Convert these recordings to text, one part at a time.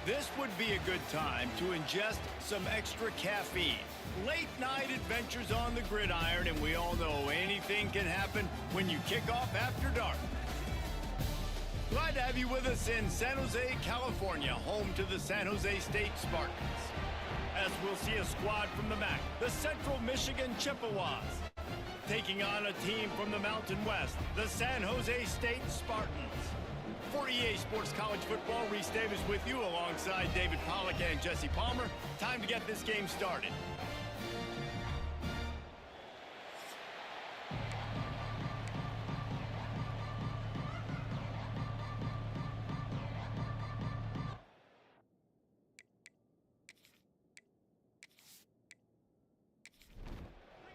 This would be a good time to ingest some extra caffeine. Late night adventures on the gridiron, and we all know anything can happen when you kick off after dark. Glad to have you with us in San Jose, California, home to the San Jose State Spartans. As we'll see a squad from the MAC, the Central Michigan Chippewas, taking on a team from the Mountain West, the San Jose State Spartans. For EA Sports College Football, Reese Davis with you alongside David Pollack and Jesse Palmer. Time to get this game started.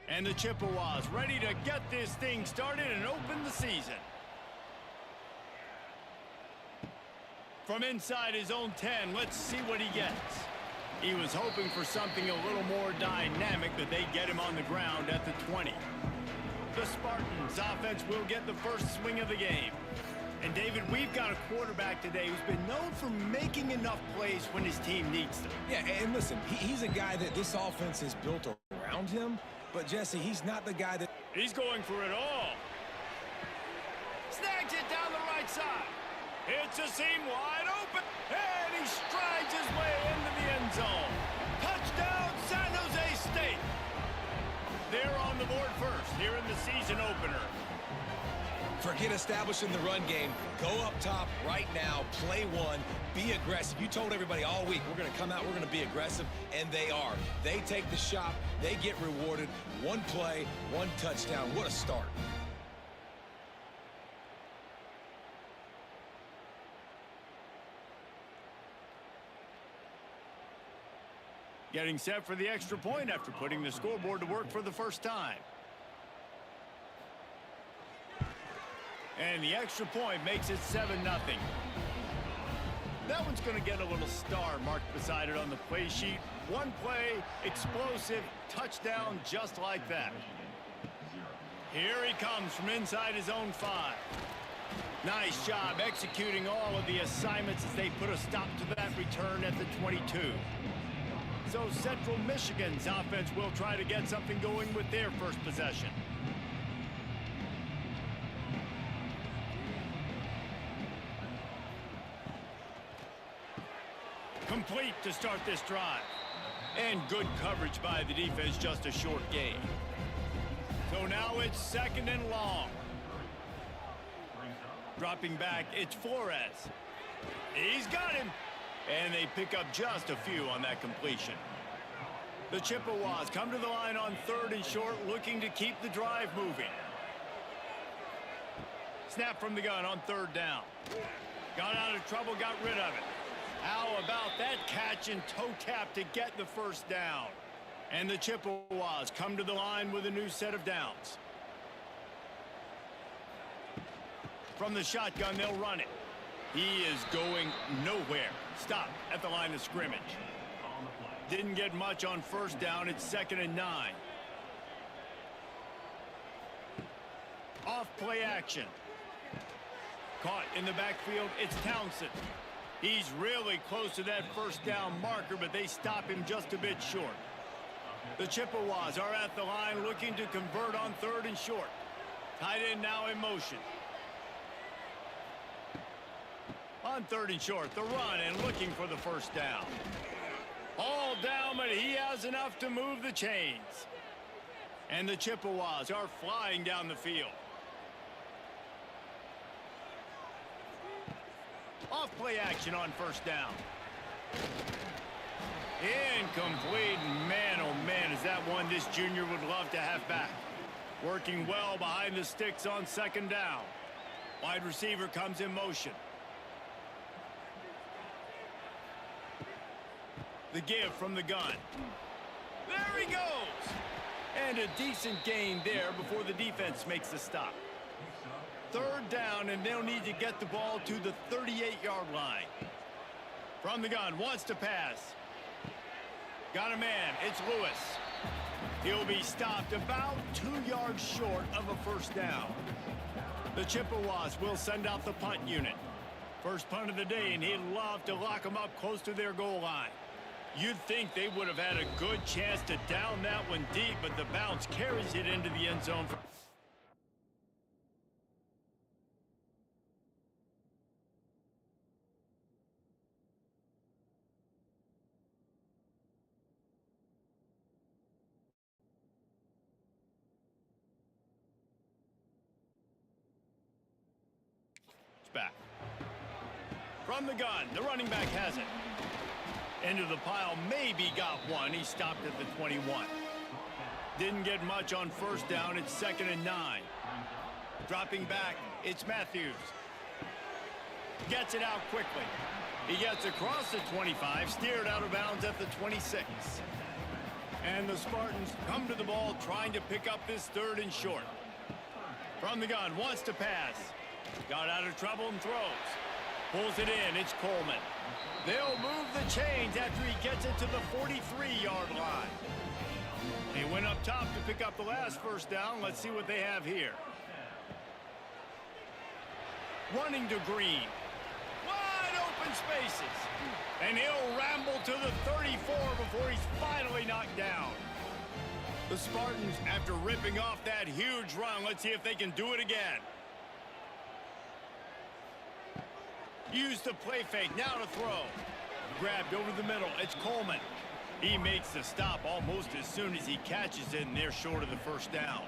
And the Chippewas ready to get this thing started and open the season. From inside his own 10, let's see what he gets. He was hoping for something a little more dynamic, but they get him on the ground at the 20. The Spartans offense will get the first swing of the game. And David, we've got a quarterback today who's been known for making enough plays when his team needs them. Yeah, and listen, he's a guy that this offense is built around him. But, Jesse, he's not the guy that... He's going for it all. Snags it down the right side. It's a seam wide open. And he strides his way into the end zone. Touchdown, San Jose State. They're on the board first here in the season opener. Forget establishing the run game. Go up top right now. Play one. Be aggressive. You told everybody all week, we're going to come out, we're going to be aggressive, and they are. They take the shot. They get rewarded. One play, one touchdown. What a start. Getting set for the extra point after putting the scoreboard to work for the first time. And the extra point makes it 7-0. That one's going to get a little star marked beside it on the play sheet. One play, explosive, touchdown just like that. Here he comes from inside his own 5. Nice job executing all of the assignments as they put a stop to that return at the 22. So Central Michigan's offense will try to get something going with their first possession. Complete to start this drive. And good coverage by the defense, just a short gain. So now it's second and long. Dropping back, it's Flores. He's got him. And they pick up just a few on that completion. The Chippewas come to the line on 3rd and short, looking to keep the drive moving. Snap from the gun on 3rd down. Got out of trouble, got rid of it. How about that catch and toe tap to get the first down? And the Chippewas come to the line with a new set of downs. From the shotgun, they'll run it. He is going nowhere. Stop at the line of scrimmage. Didn't get much on 1st down. It's 2nd and 9. Off play action. Caught in the backfield. It's Townsend. He's really close to that 1st down marker, but they stop him just a bit short. The Chippewas are at the line looking to convert on 3rd and short. Tight end now in motion. On 3rd and short, the run and looking for the 1st down. All down, but he has enough to move the chains. And the Chippewas are flying down the field. Off play action on 1st down. Incomplete. Man, oh man, is that one this junior would love to have back. Working well behind the sticks on 2nd down. Wide receiver comes in motion. The give from the gun. There he goes. And a decent gain there before the defense makes the stop. 3rd down, and they'll need to get the ball to the 38-yard line. From the gun, wants to pass. Got a man, it's Lewis. He'll be stopped about 2 yards short of a 1st down. The Chippewas will send out the punt unit. First punt of the day, and he'd love to lock them up close to their goal line. You'd think they would have had a good chance to down that one deep, but the bounce carries it into the end zone. Back. From the gun, the running back has it. Into the pile, maybe got one. He stopped at the 21. Didn't get much on first down. It's 2nd and 9. Dropping back, it's Matthews. Gets it out quickly. He gets across the 25, steered out of bounds at the 26. And the Spartans come to the ball trying to pick up this 3rd and short. From the gun, wants to pass. Got out of trouble and throws. Pulls it in. It's Coleman. They'll move the chains after he gets it to the 43-yard line. He went up top to pick up the last first down. Let's see what they have here. Running to Green. Wide open spaces. And he'll ramble to the 34 before he's finally knocked down. The Spartans, after ripping off that huge run, let's see if they can do it again. Use the play fake, now to throw. Grabbed over the middle, it's Coleman. He makes the stop almost as soon as he catches it, and they're short of the first down.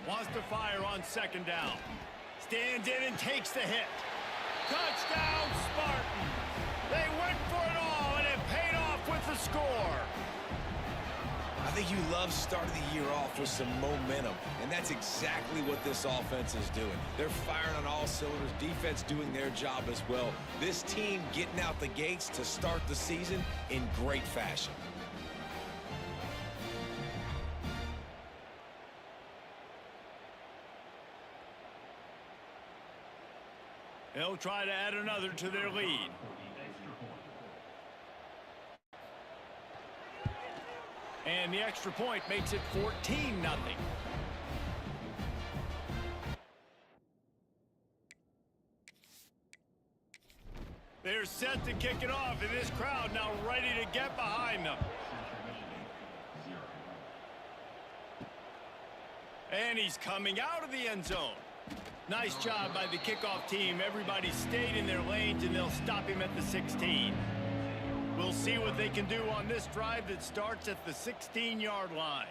Wants to fire on 2nd down. Stands in and takes the hit. Touchdown, Spartans! They went for it all, and it paid off with the score. I think you love starting the year off with some momentum, and that's exactly what this offense is doing. They're firing on all cylinders, defense doing their job as well. This team getting out the gates to start the season in great fashion. They'll try to add another to their lead. And the extra point makes it 14-0. They're set to kick it off, and this crowd now ready to get behind them. And he's coming out of the end zone. Nice job by the kickoff team. Everybody stayed in their lanes, and they'll stop him at the 16. We'll see what they can do on this drive that starts at the 16-yard line.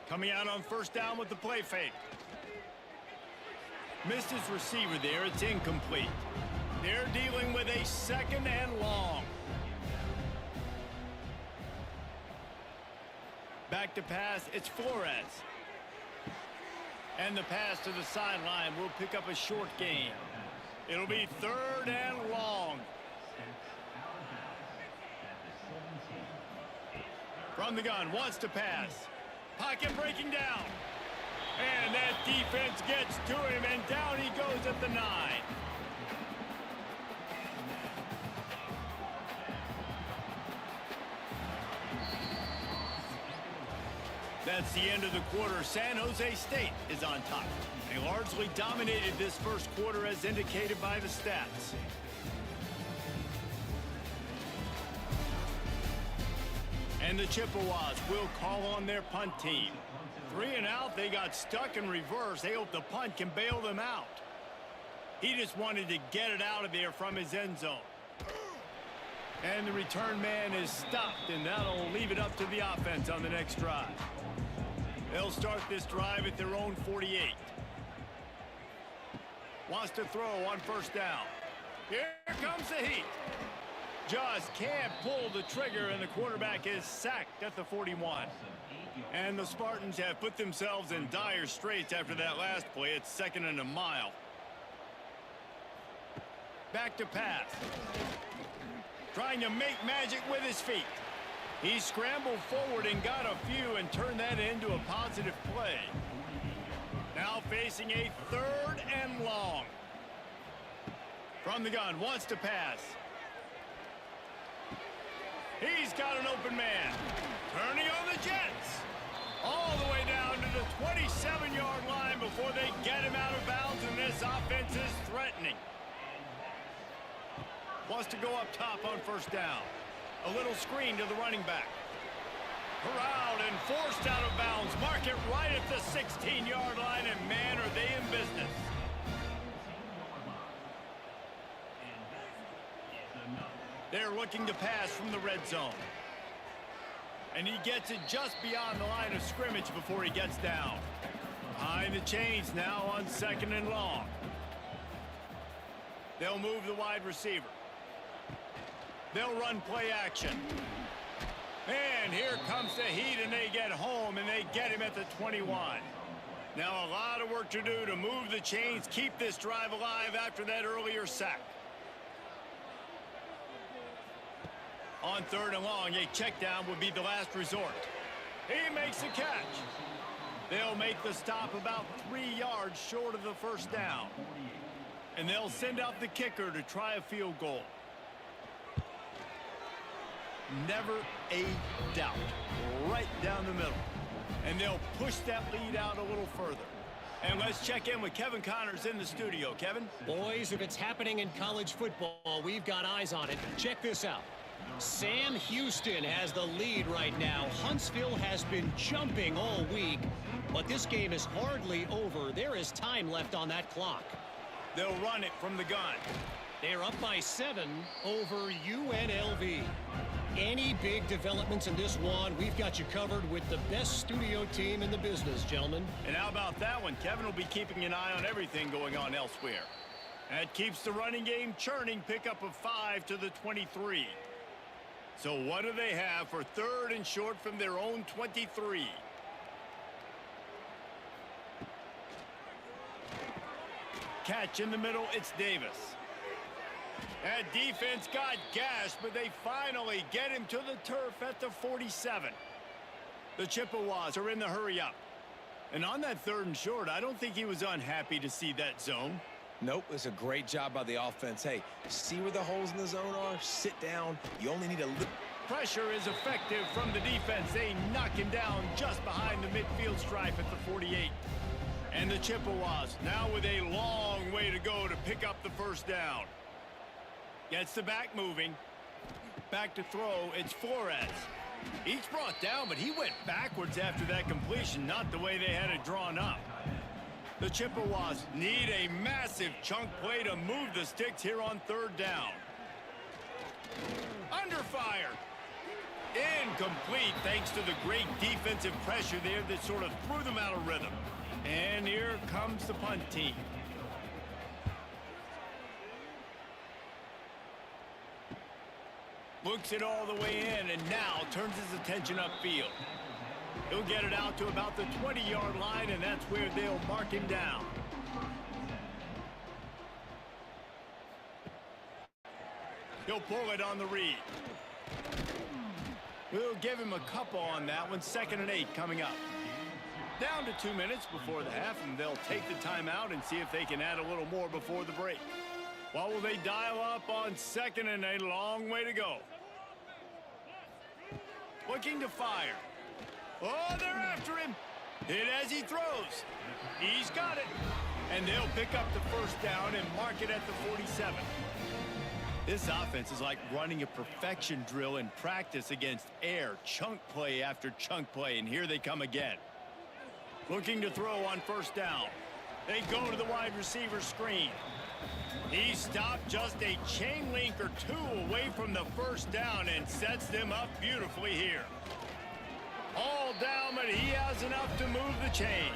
Coming out on first down with the play fake. Missed his receiver there. It's incomplete. They're dealing with a 2nd and long. Back to pass. It's Flores. And the pass to the sideline will pick up a short gain. It'll be 3rd and long. From the gun, wants to pass. Pocket breaking down. And that defense gets to him, and down he goes at the 9. That's the end of the quarter. San Jose State is on top. They largely dominated this first quarter as indicated by the stats. And the Chippewas will call on their punt team. 3 and out, they got stuck in reverse. They hope the punt can bail them out. He just wanted to get it out of there from his end zone. And the return man is stopped, and that'll leave it up to the offense on the next drive. They'll start this drive at their own 48. Wants to throw on first down. Here comes the heat. Just can't pull the trigger, and the quarterback is sacked at the 41. And the Spartans have put themselves in dire straits after that last play. It's 2nd and a mile. Back to pass. Trying to make magic with his feet. He scrambled forward and got a few and turned that into a positive play. Now facing a 3rd and long. From the gun, wants to pass. He's got an open man. Turning on the Jets. All the way down to the 27-yard line before they get him out of bounds, and this offense is threatening. Wants to go up top on first down. A little screen to the running back. Corralled and forced out of bounds. Mark it right at the 16-yard line, and man, are they in business. They're looking to pass from the red zone. And he gets it just beyond the line of scrimmage before he gets down. Behind the chains now on 2nd and long. They'll move the wide receiver. They'll run play action. And here comes the heat, and they get home, and they get him at the 21. Now a lot of work to do to move the chains, keep this drive alive after that earlier sack. On 3rd and long, a check down would be the last resort. He makes the catch. They'll make the stop about 3 yards short of the first down. And they'll send out the kicker to try a field goal. Never a doubt. Right down the middle. And they'll push that lead out a little further. And let's check in with Kevin Connors in the studio. Kevin? Boys, if it's happening in college football, we've got eyes on it. Check this out. Sam Houston has the lead right now. Huntsville has been jumping all week, but this game is hardly over. There is time left on that clock. They'll run it from the gun. They're up by 7 over UNLV. Any big developments in this one, we've got you covered with the best studio team in the business, gentlemen. And how about that one? Kevin will be keeping an eye on everything going on elsewhere. That keeps the running game churning. Pickup of 5 to the 23. So what do they have for 3rd and short from their own 23? Catch in the middle, it's Davis. That defense got gashed, but they finally get him to the turf at the 47. The Chippewas are in the hurry-up. And on that 3rd and short, I don't think he was unhappy to see that zone. Nope, it's a great job by the offense. Hey, see where the holes in the zone are? Sit down. You only need a little. Pressure is effective from the defense. They knock him down just behind the midfield stripe at the 48. And the Chippewas now with a long way to go to pick up the first down. Gets the back moving. Back to throw. It's Flores. He's brought down, but he went backwards after that completion, not the way they had it drawn up. The Chippewas need a massive chunk play to move the sticks here on 3rd down. Under fire. Incomplete thanks to the great defensive pressure there that sort of threw them out of rhythm. And here comes the punt team. Looks it all the way in and now turns his attention upfield. He'll get it out to about the 20-yard line, and that's where they'll mark him down. He'll pull it on the read. We'll give him a couple on that one. 2nd and 8 coming up. Down to 2 minutes before the half, and they'll take the timeout and see if they can add a little more before the break. What will they dial up on 2nd and 8? A long way to go. Looking to fire. Oh, they're after him. Hit as he throws. He's got it. And they'll pick up the first down and mark it at the 47. This offense is like running a perfection drill in practice against air. Chunk play after chunk play, and here they come again. Looking to throw on first down. They go to the wide receiver screen. He stopped just a chain link or 2 away from the first down and sets them up beautifully here. All down, but he has enough to move the chains.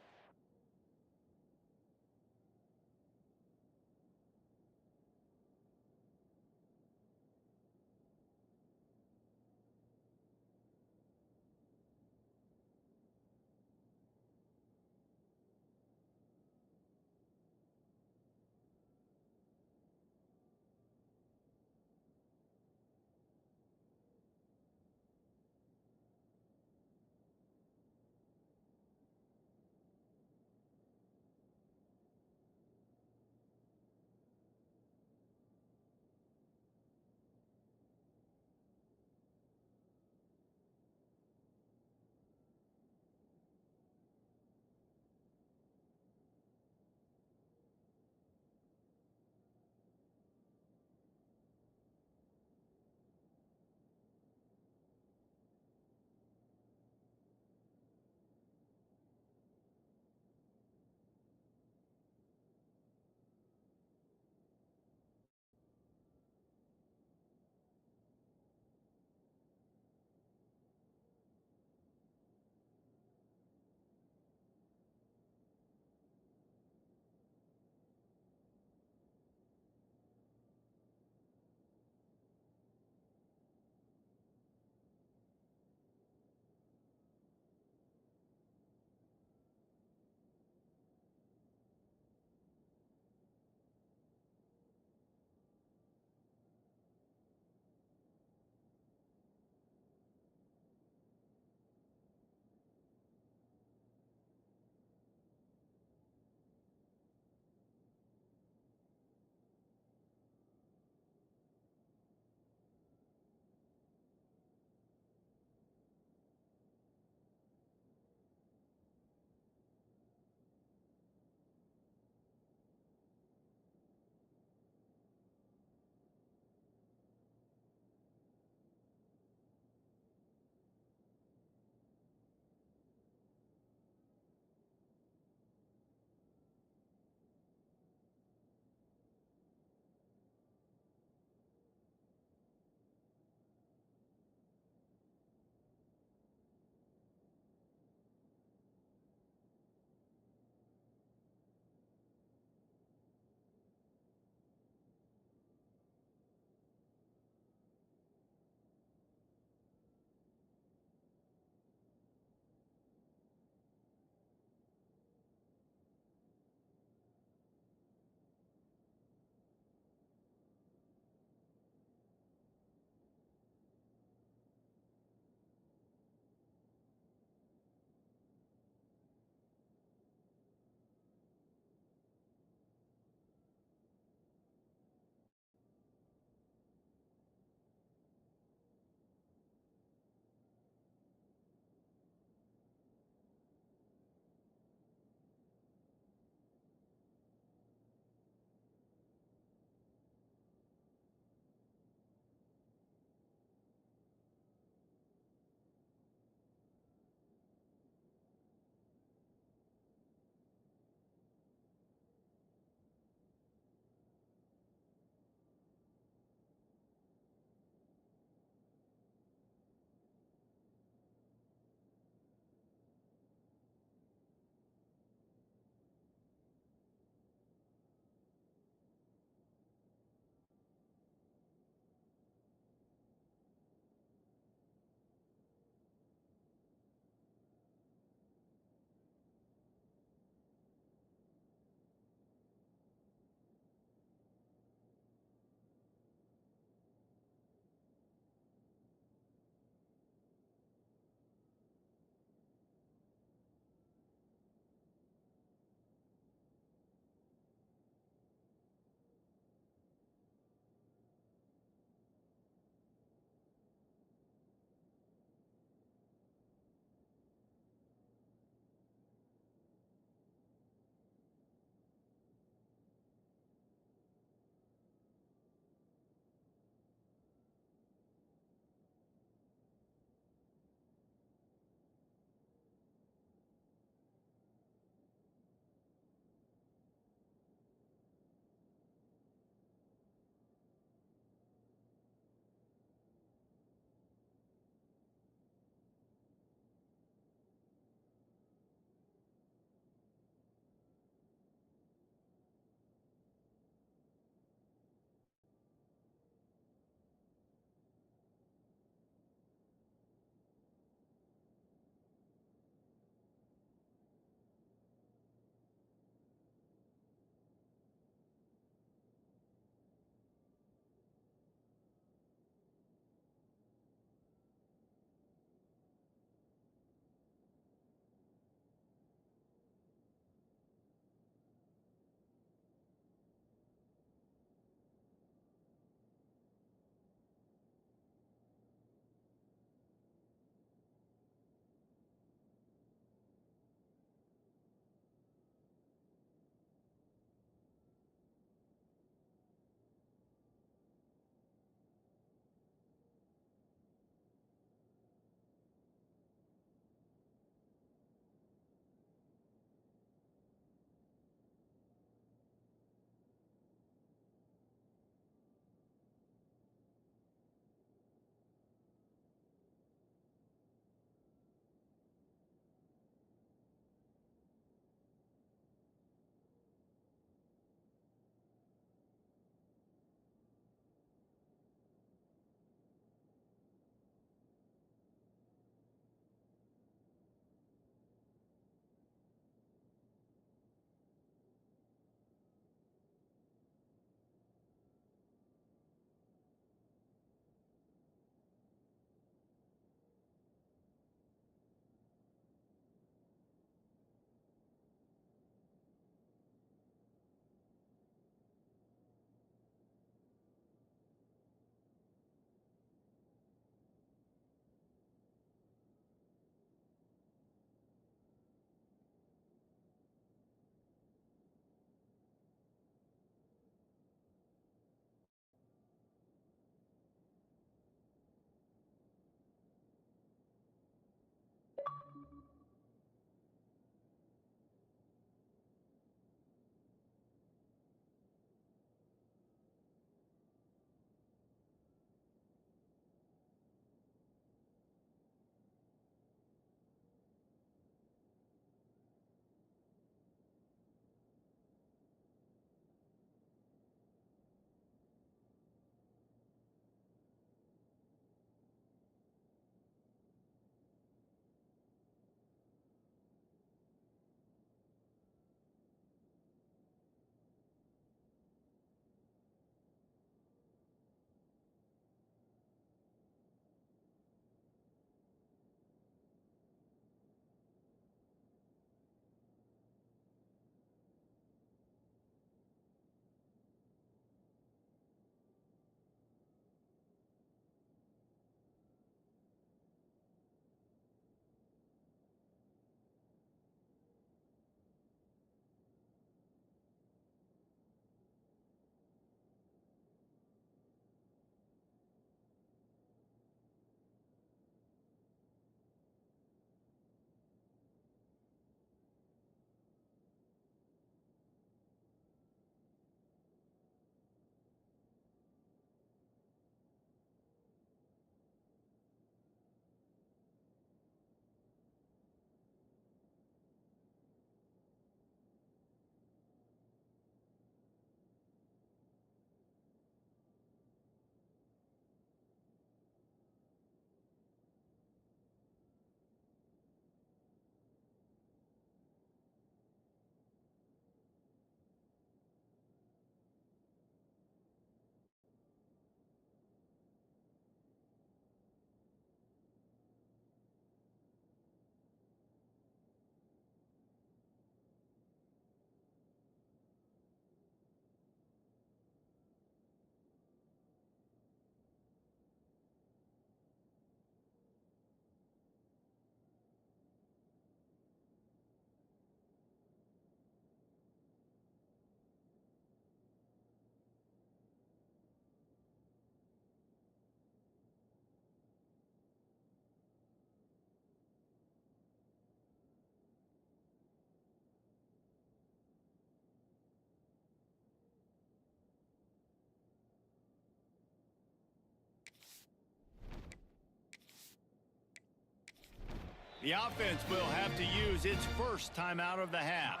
The offense will have to use its first timeout of the half.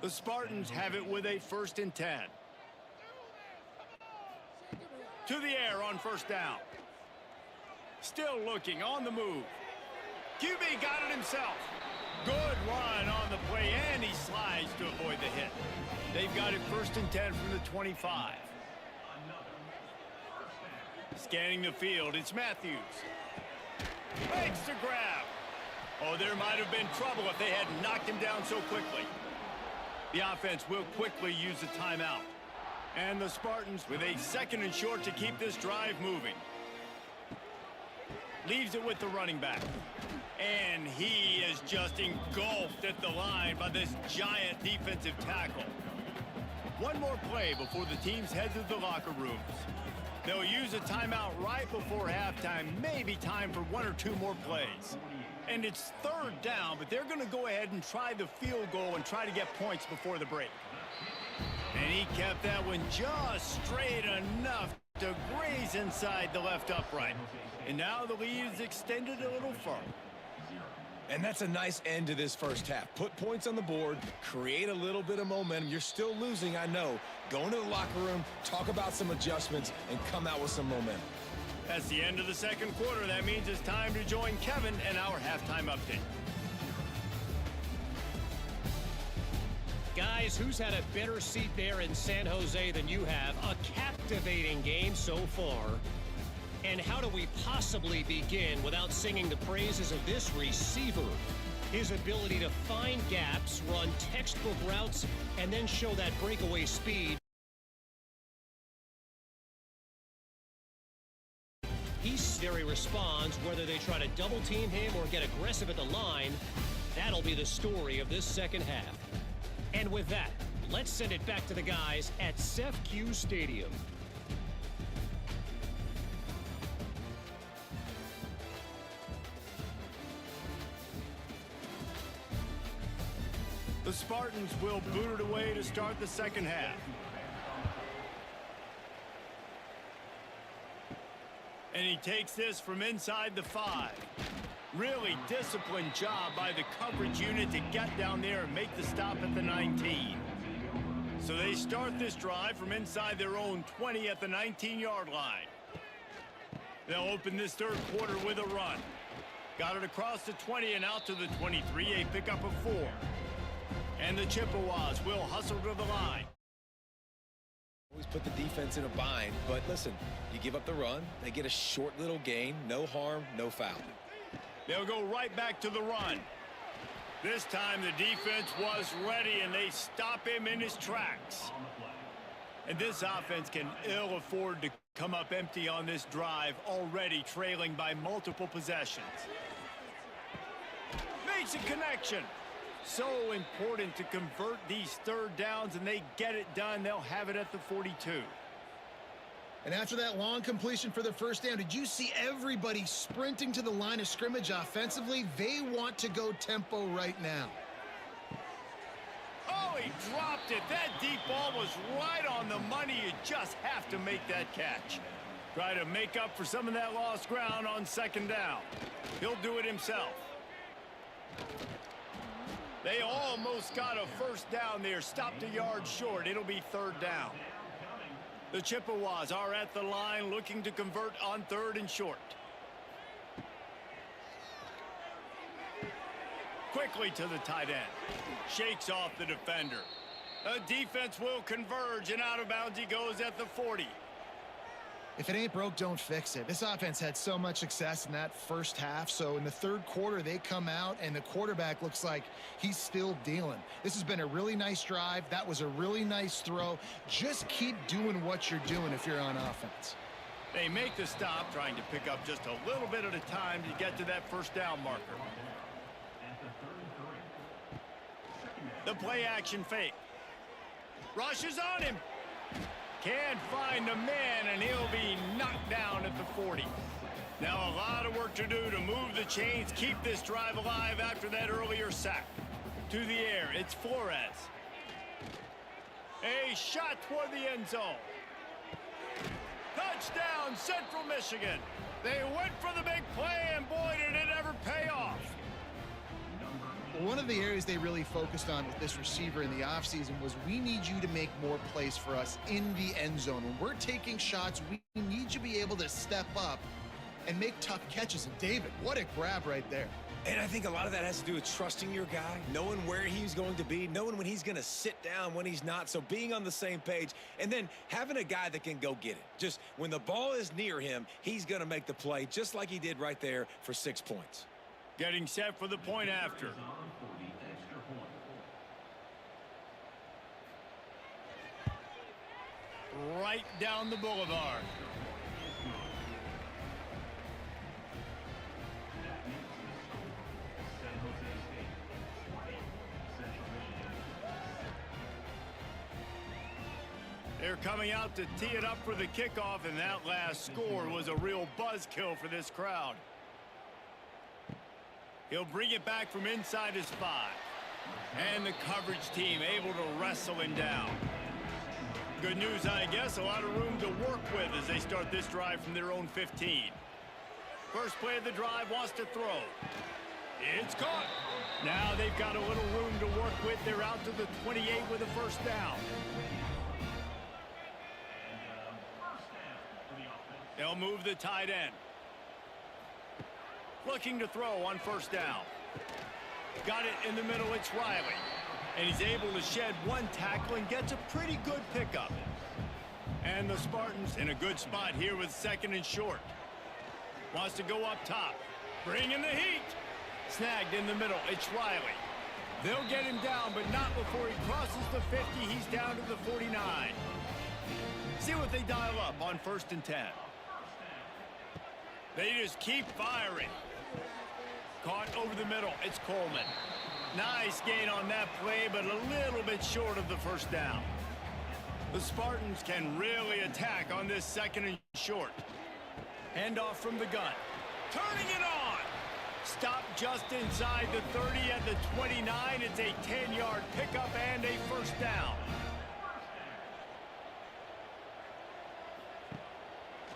The Spartans have it with a 1st and 10. To the air on 1st down. Still looking on the move. QB got it himself. Good run on the play, and he slides to avoid the hit. They've got it 1st and 10 from the 25. Scanning the field, it's Matthews. Makes the grab. Oh, there might have been trouble if they had knocked him down so quickly. The offense will quickly use a timeout. And the Spartans with a 2nd and short to keep this drive moving. Leaves it with the running back. And he is just engulfed at the line by this giant defensive tackle. One more play before the teams head to the locker rooms. They'll use a timeout right before halftime, maybe time for 1 or 2 more plays. And it's 3rd down, but they're going to go ahead and try the field goal and try to get points before the break. And he kept that one just straight enough to graze inside the left upright. And now the lead is extended a little further. And that's a nice end to this first half. Put points on the board, create a little bit of momentum. You're still losing, I know. Go into the locker room, talk about some adjustments, and come out with some momentum. That's the end of the 2nd quarter. That means it's time to join Kevin and our halftime update. Guys, who's had a better seat there in San Jose than you have? A captivating game so far. And how do we possibly begin without singing the praises of this receiver? His ability to find gaps, run textbook routes, and then show that breakaway speed. He responds, whether they try to double team him or get aggressive at the line. That'll be the story of this 2nd half. And with that, let's send it back to the guys at CFB Stadium. The Spartans will boot it away to start the 2nd half. And he takes this from inside the 5. Really disciplined job by the coverage unit to get down there and make the stop at the 19. So they start this drive from inside their own 20 at the 19-yard line. They'll open this 3rd quarter with a run. Got it across the 20 and out to the 23, a pickup of 4. And the Chippewas will hustle to the line. Always put the defense in a bind, but listen, you give up the run, they get a short little gain, no harm, no foul. They'll go right back to the run. This time the defense was ready, and they stop him in his tracks. And this offense can ill afford to come up empty on this drive, already trailing by multiple possessions. Makes a connection. So important to convert these 3rd downs, and they get it done. They'll have it at the 42. And after that long completion for the 1st down, did you see everybody sprinting to the line of scrimmage offensively? They want to go tempo right now. Oh, he dropped it. That deep ball was right on the money. You just have to make that catch. Try to make up for some of that lost ground on 2nd down. He'll do it himself. They almost got a 1st down there. Stopped a yard short. It'll be 3rd down. The Chippewas are at the line looking to convert on 3rd and short. Quickly to the tight end. Shakes off the defender. The defense will converge, and out of bounds he goes at the 40. If it ain't broke, don't fix it. This offense had so much success in that 1st half, so in the 3rd quarter they come out and the quarterback looks like he's still dealing. This has been a really nice drive. That was a really nice throw. Just keep doing what you're doing if you're on offense. They make the stop, trying to pick up just a little bit at a time to get to that 1st down marker. The play action fake. Rushes on him. Can't find a man, and he'll be knocked down at the 40. Now a lot of work to do to move the chains, keep this drive alive after that earlier sack. To the air, it's Flores. A shot toward the end zone. Touchdown, Central Michigan. They went for the big play, and boy, did it ever pay off. One of the areas they really focused on with this receiver in the offseason was we need you to make more plays for us in the end zone. When we're taking shots, we need you to be able to step up and make tough catches. And David, what a grab right there. And I think a lot of that has to do with trusting your guy, knowing where he's going to be, knowing when he's going to sit down, when he's not. So being on the same page, and then having a guy that can go get it. Just when the ball is near him, he's going to make the play, just like he did right there for 6 points. Getting set for the point after. Right down the boulevard. They're coming out to tee it up for the kickoff, and that last score was a real buzzkill for this crowd. He'll bring it back from inside his 5. And the coverage team able to wrestle him down. Good news, I guess, a lot of room to work with as they start this drive from their own 15. First play of the drive, wants to throw. It's caught. Now they've got a little room to work with. They're out to the 28 with a first down. They'll move the tight end. Looking to throw on first down. Got it in the middle, it's Riley. And he's able to shed one tackle and gets a pretty good pickup. And the Spartans in a good spot here with 2nd and short. Wants to go up top. Bringing the heat. Snagged in the middle, it's Riley. They'll get him down, but not before he crosses the 50. He's down to the 49. See what they dial up on 1st and 10. They just keep firing. Caught over the middle. It's Coleman. Nice gain on that play, but a little bit short of the first down. The Spartans can really attack on this 2nd and short. Handoff from the gun. Turning it on. Stop just inside the 30 at the 29. It's a 10-yard pickup and a first down.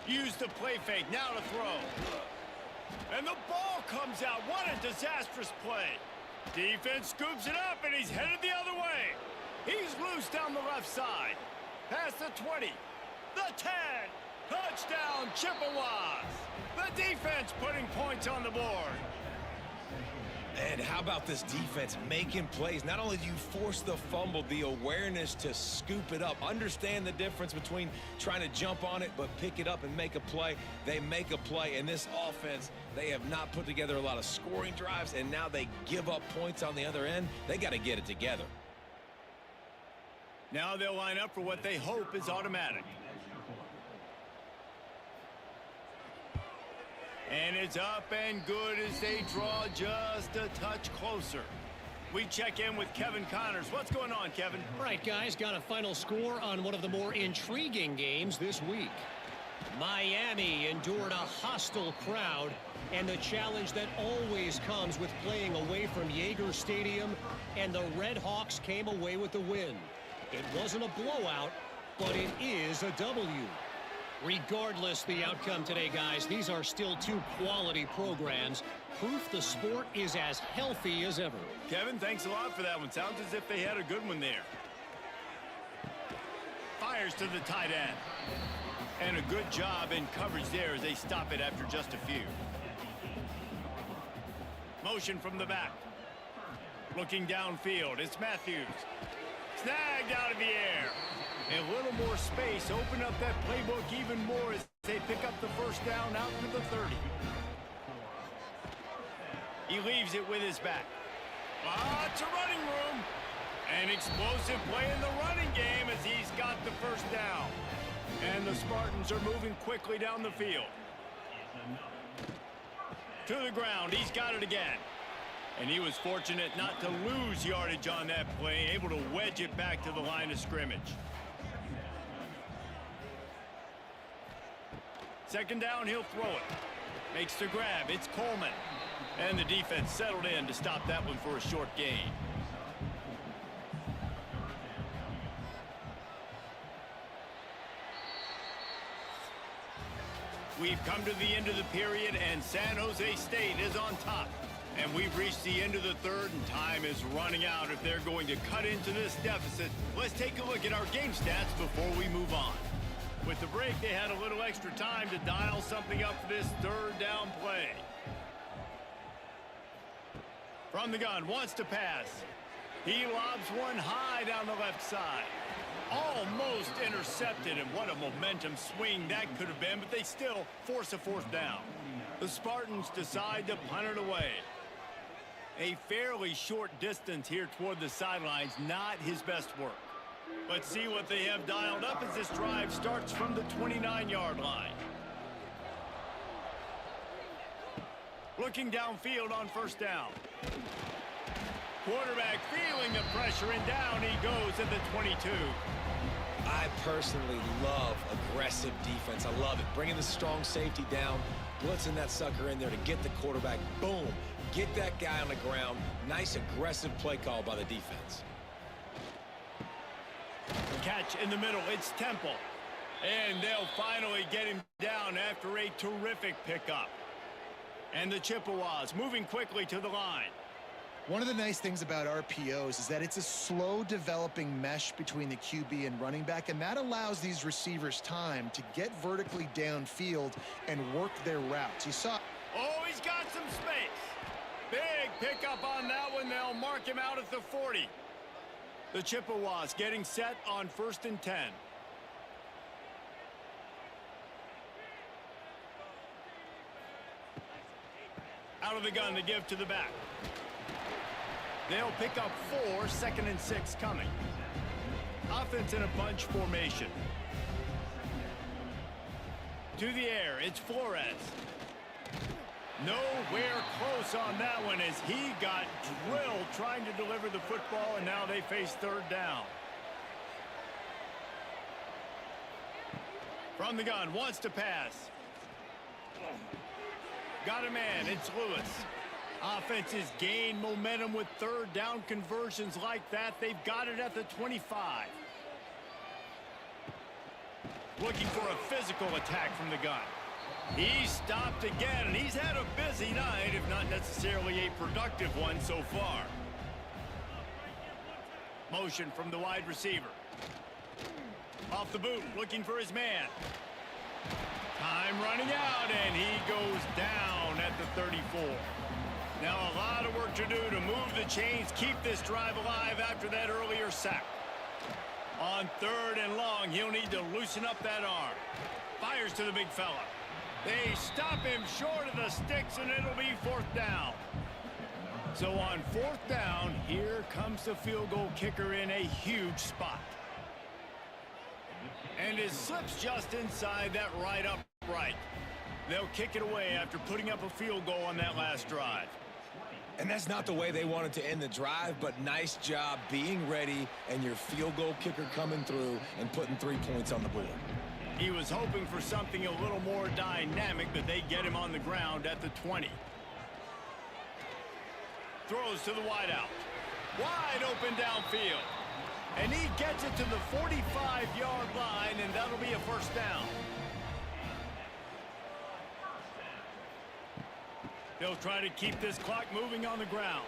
Use the play fake, now to throw. And the ball comes out. What a disastrous play. Defense scoops it up, and he's headed the other way. He's loose down the left side. Past the 20, the 10. Touchdown, Chippewas. The defense putting points on the board. And how about this defense making plays? Not only do you force the fumble, the awareness to scoop it up. Understand the difference between trying to jump on it, but pick it up and make a play. They make a play. In this offense, they have not put together a lot of scoring drives, and now they give up points on the other end. They got to get it together. Now they'll line up for what they hope is automatic. And it's up and good as they draw just a touch closer. We check in with Kevin Connors. What's going on, Kevin? All right, guys, got a final score on one of the more intriguing games this week. Miami endured a hostile crowd and the challenge that always comes with playing away from Yager Stadium, and the Red Hawks came away with the win. It wasn't a blowout, but it is a W. Regardless the outcome today, guys, these are still 2 quality programs. Proof the sport is as healthy as ever. Kevin, thanks a lot for that one. Sounds as if they had a good one there. Fires to the tight end. And a good job in coverage there as they stop it after just a few. Motion from the back. Looking downfield, it's Matthews. Snagged out of the air. A little more space, open up that playbook even more as they pick up the first down out to the 30. He leaves it with his back. Lots of running room. An explosive play in the running game as he's got the first down. And the Spartans are moving quickly down the field. To the ground, he's got it again. And he was fortunate not to lose yardage on that play, able to wedge it back to the line of scrimmage. Second down, he'll throw it. Makes the grab, it's Coleman. And the defense settled in to stop that one for a short gain. We've come to the end of the period, and San Jose State is on top. And we've reached the end of the third, and time is running out if they're going to cut into this deficit. Let's take a look at our game stats before we move on. With the break, they had a little extra time to dial something up for this third down play. From the gun, wants to pass. He lobs one high down the left side. Almost intercepted, and what a momentum swing that could have been, but they still force a fourth down. The Spartans decide to punt it away. A fairly short distance here toward the sidelines, not his best work. Let's see what they have dialed up as this drive starts from the 29-yard line. Looking downfield on first down. Quarterback feeling the pressure, and down he goes at the 22. I personally love aggressive defense. I love it. Bringing the strong safety down, blitzing that sucker in there to get the quarterback. Boom. Get that guy on the ground. Nice aggressive play call by the defense. Catch in the middle. It's Temple. And they'll finally get him down after a terrific pickup. And the Chippewas moving quickly to the line. One of the nice things about RPOs is that it's a slow developing mesh between the QB and running back, and that allows these receivers time to get vertically downfield and work their routes. You saw... Oh, he's got some space. Big pickup on that one. They'll mark him out at the 40. The Chippewas getting set on 1st and 10. Out of the gun to give to the back. They'll pick up 4, 2nd and 6 coming. Offense in a bunch formation. To the air, it's Flores. Nowhere close on that one as he got drilled trying to deliver the football, and now they face third down. From the gun, wants to pass. Got a man, it's Lewis. Offenses gain momentum with third down conversions like that. They've got it at the 25. Looking for a physical attack from the gun. He's stopped again, and he's had a busy night, if not necessarily a productive one so far. Motion from the wide receiver. Off the boot, looking for his man. Time running out, and he goes down at the 34. Now a lot of work to do to move the chains, keep this drive alive after that earlier sack. On 3rd and long, he'll need to loosen up that arm. Fires to the big fella. They stop him short of the sticks, and it'll be 4th down. So on 4th down, here comes the field goal kicker in a huge spot. And it slips just inside that right upright. They'll kick it away after putting up a field goal on that last drive. And that's not the way they wanted to end the drive, but nice job being ready and your field goal kicker coming through and putting 3 points on the board. He was hoping for something a little more dynamic, but they get him on the ground at the 20. Throws to the wideout. Wide open downfield. And he gets it to the 45-yard line, and that'll be a 1st down. They'll try to keep this clock moving on the ground.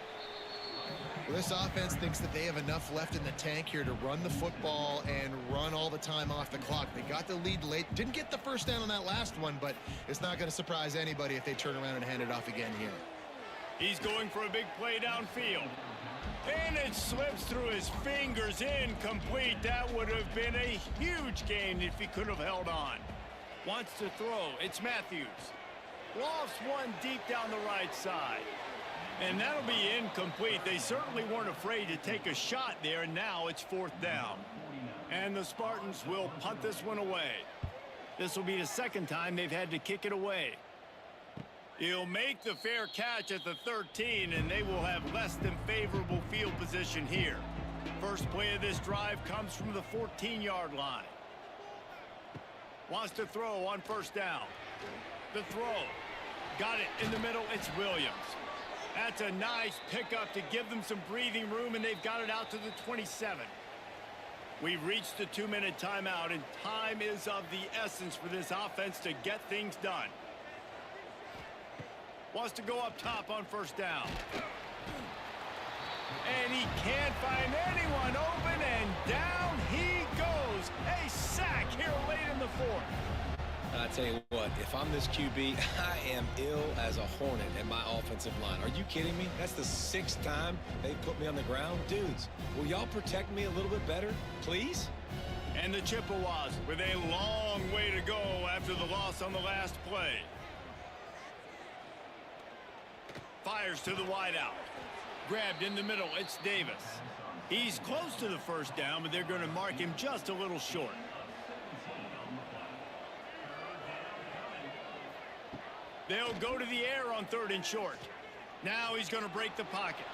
Well, this offense thinks that they have enough left in the tank here to run the football and run all the time off the clock. They got the lead late. Didn't get the 1st down on that last one, but it's not going to surprise anybody if they turn around and hand it off again here. He's going for a big play downfield. And it slips through his fingers, incomplete. That would have been a huge gain if he could have held on. Wants to throw. It's Matthews. Lofts one deep down the right side. And that'll be incomplete. They certainly weren't afraid to take a shot there, and now it's 4th down. And the Spartans will punt this one away. This will be the 2nd time they've had to kick it away. He'll make the fair catch at the 13, and they will have less than favorable field position here. First play of this drive comes from the 14-yard line. Wants to throw on 1st down. The throw. Got it in the middle. It's Williams. That's a nice pickup to give them some breathing room, and they've got it out to the 27. We've reached the 2-minute timeout, and time is of the essence for this offense to get things done. Wants to go up top on first down. And he can't find anyone open, and down he goes. A sack here late in the fourth. I tell you what, if I'm this QB, I am ill as a hornet in my offensive line. Are you kidding me? That's the 6th time they put me on the ground. Dudes, will y'all protect me a little bit better, please? And the Chippewas with a long way to go after the loss on the last play. Fires to the wideout. Grabbed in the middle, it's Davis. He's close to the first down, but they're going to mark him just a little short. They'll go to the air on 3rd and short. Now he's going to break the pocket.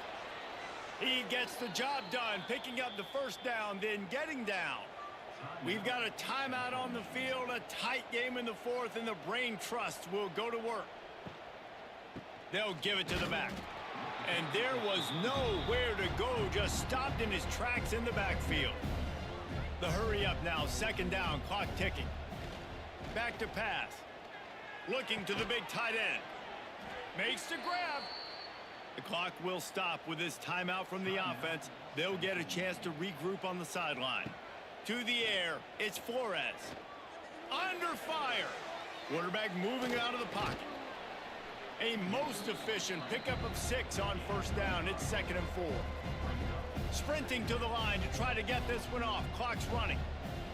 He gets the job done, picking up the first down, then getting down. We've got a timeout on the field, a tight game in the fourth, and the brain trust will go to work. They'll give it to the back. And there was nowhere to go, just stopped in his tracks in the backfield. The hurry up now, 2nd down, clock ticking. Back to pass. Looking to the big tight end. Makes the grab. The clock will stop with this timeout from the offense. They'll get a chance to regroup on the sideline. To the air, it's Flores. Under fire. Quarterback moving out of the pocket. A most efficient pickup of 6 on first down. It's 2nd and 4. Sprinting to the line to try to get this one off. Clock's running.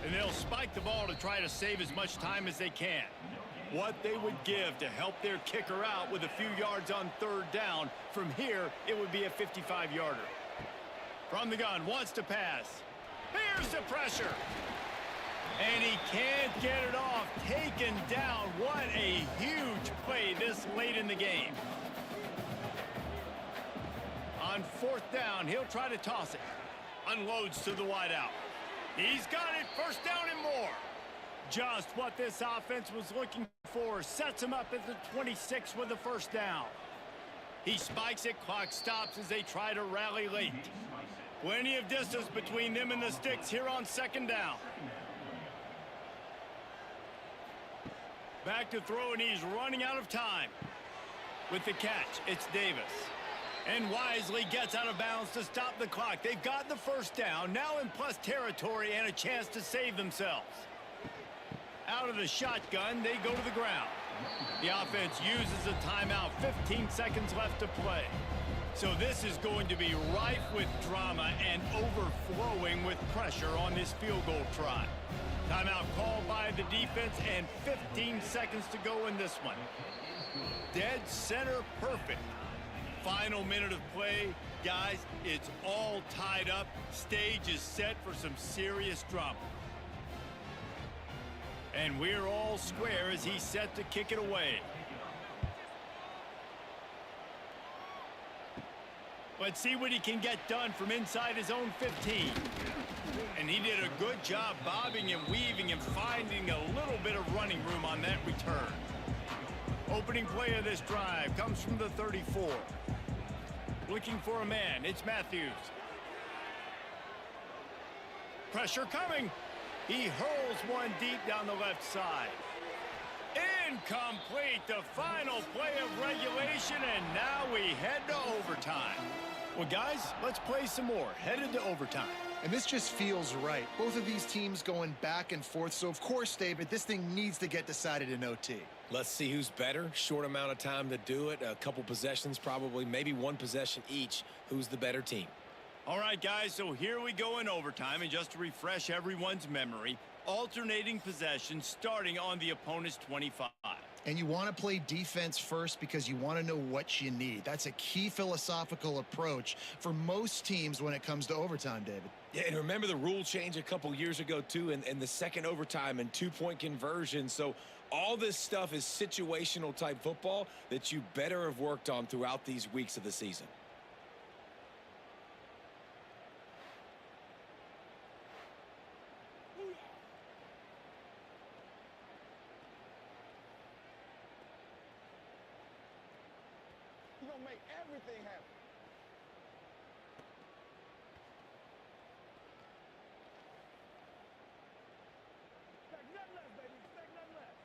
And they'll spike the ball to try to save as much time as they can. What they would give to help their kicker out with a few yards on 3rd down. From here, it would be a 55-yarder. From the gun, wants to pass. Here's the pressure. And he can't get it off. Taken down. What a huge play this late in the game. On 4th down, he'll try to toss it. Unloads to the wideout. He's got it. 1st down and more. Just what this offense was looking for. Sets him up at the 26 with the 1st down. He spikes it. Clock stops as they try to rally late. Plenty of distance between them and the sticks here on 2nd down. Back to throw, and he's running out of time. With the catch, it's Davis. And wisely gets out of bounds to stop the clock. They've got the 1st down, now in plus territory and a chance to save themselves. Out of the shotgun, they go to the ground. The offense uses a timeout, 15 seconds left to play. So this is going to be rife with drama and overflowing with pressure on this field goal try. Timeout called by the defense and 15 seconds to go in this one. Dead center perfect. Final minute of play. Guys, it's all tied up. Stage is set for some serious drama. And we're all square as he's set to kick it away. Let's see what he can get done from inside his own 15. And he did a good job bobbing and weaving and finding a little bit of running room on that return. Opening play of this drive comes from the 34. Looking for a man, it's Matthews. Pressure coming. He hurls one deep down the left side. Incomplete, the final play of regulation, and now we head to overtime. Well, guys, let's play some more. Headed to overtime. And this just feels right. Both of these teams going back and forth. So, of course, David, this thing needs to get decided in OT. Let's see who's better. Short amount of time to do it. A couple possessions probably, maybe one possession each. Who's the better team? All right, guys, so here we go in overtime. And just to refresh everyone's memory, alternating possessions starting on the opponent's 25. And you want to play defense first because you want to know what you need. That's a key philosophical approach for most teams when it comes to overtime, David. Yeah, and remember the rule change a couple years ago, too, and the second overtime and two-point conversion. So all this stuff is situational type football that you better have worked on throughout these weeks of the season. You're gonna make everything happen. Expect nothing less, baby. Expect nothing less.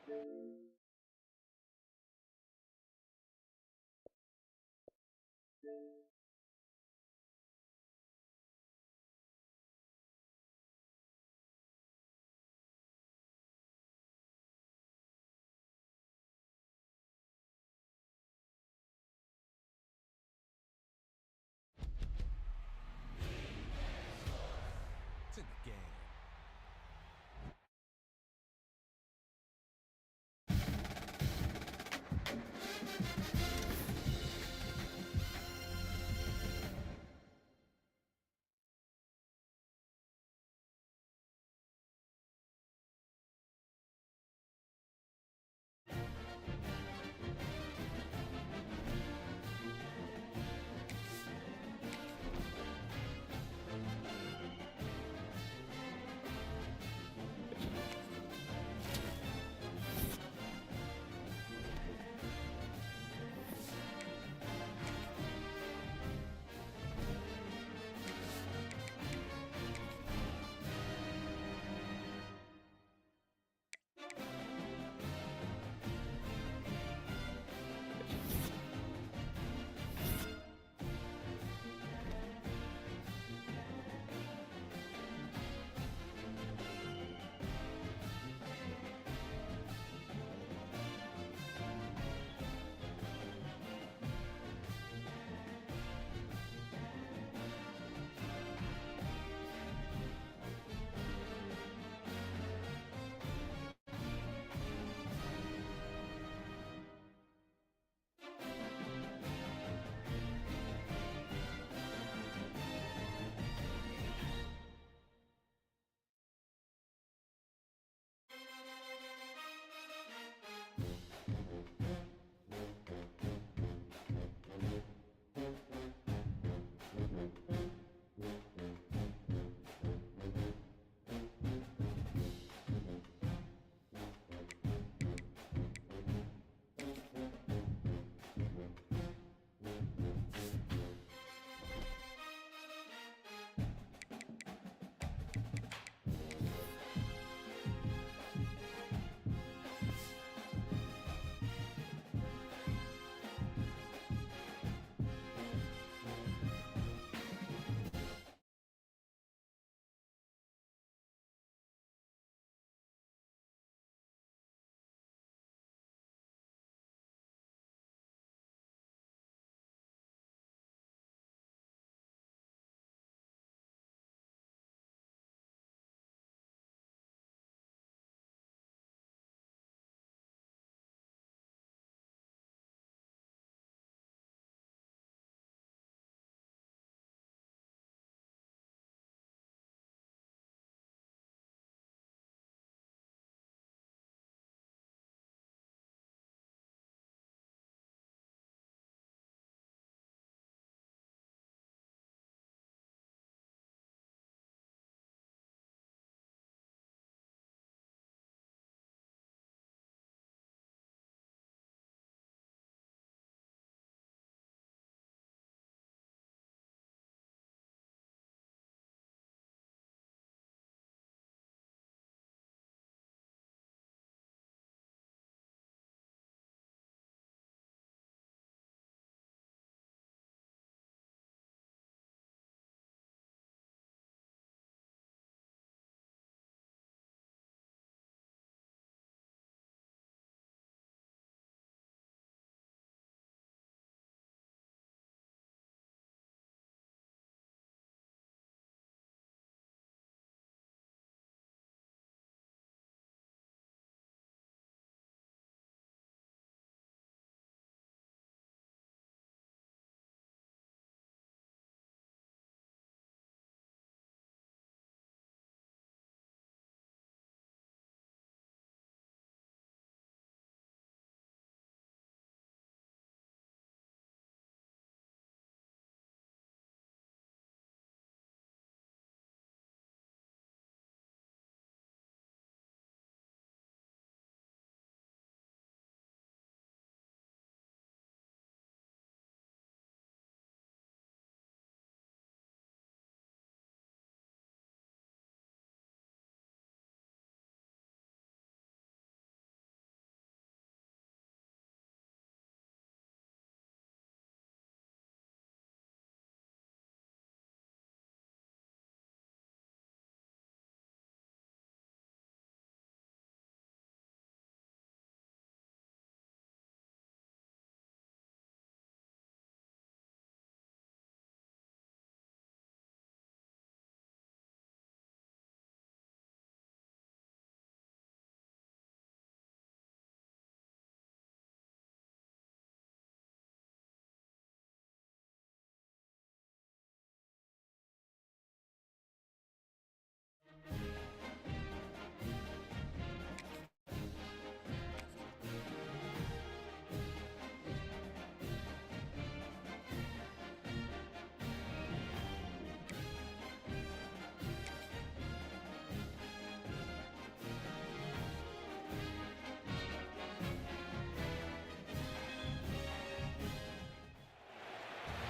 It's in the game.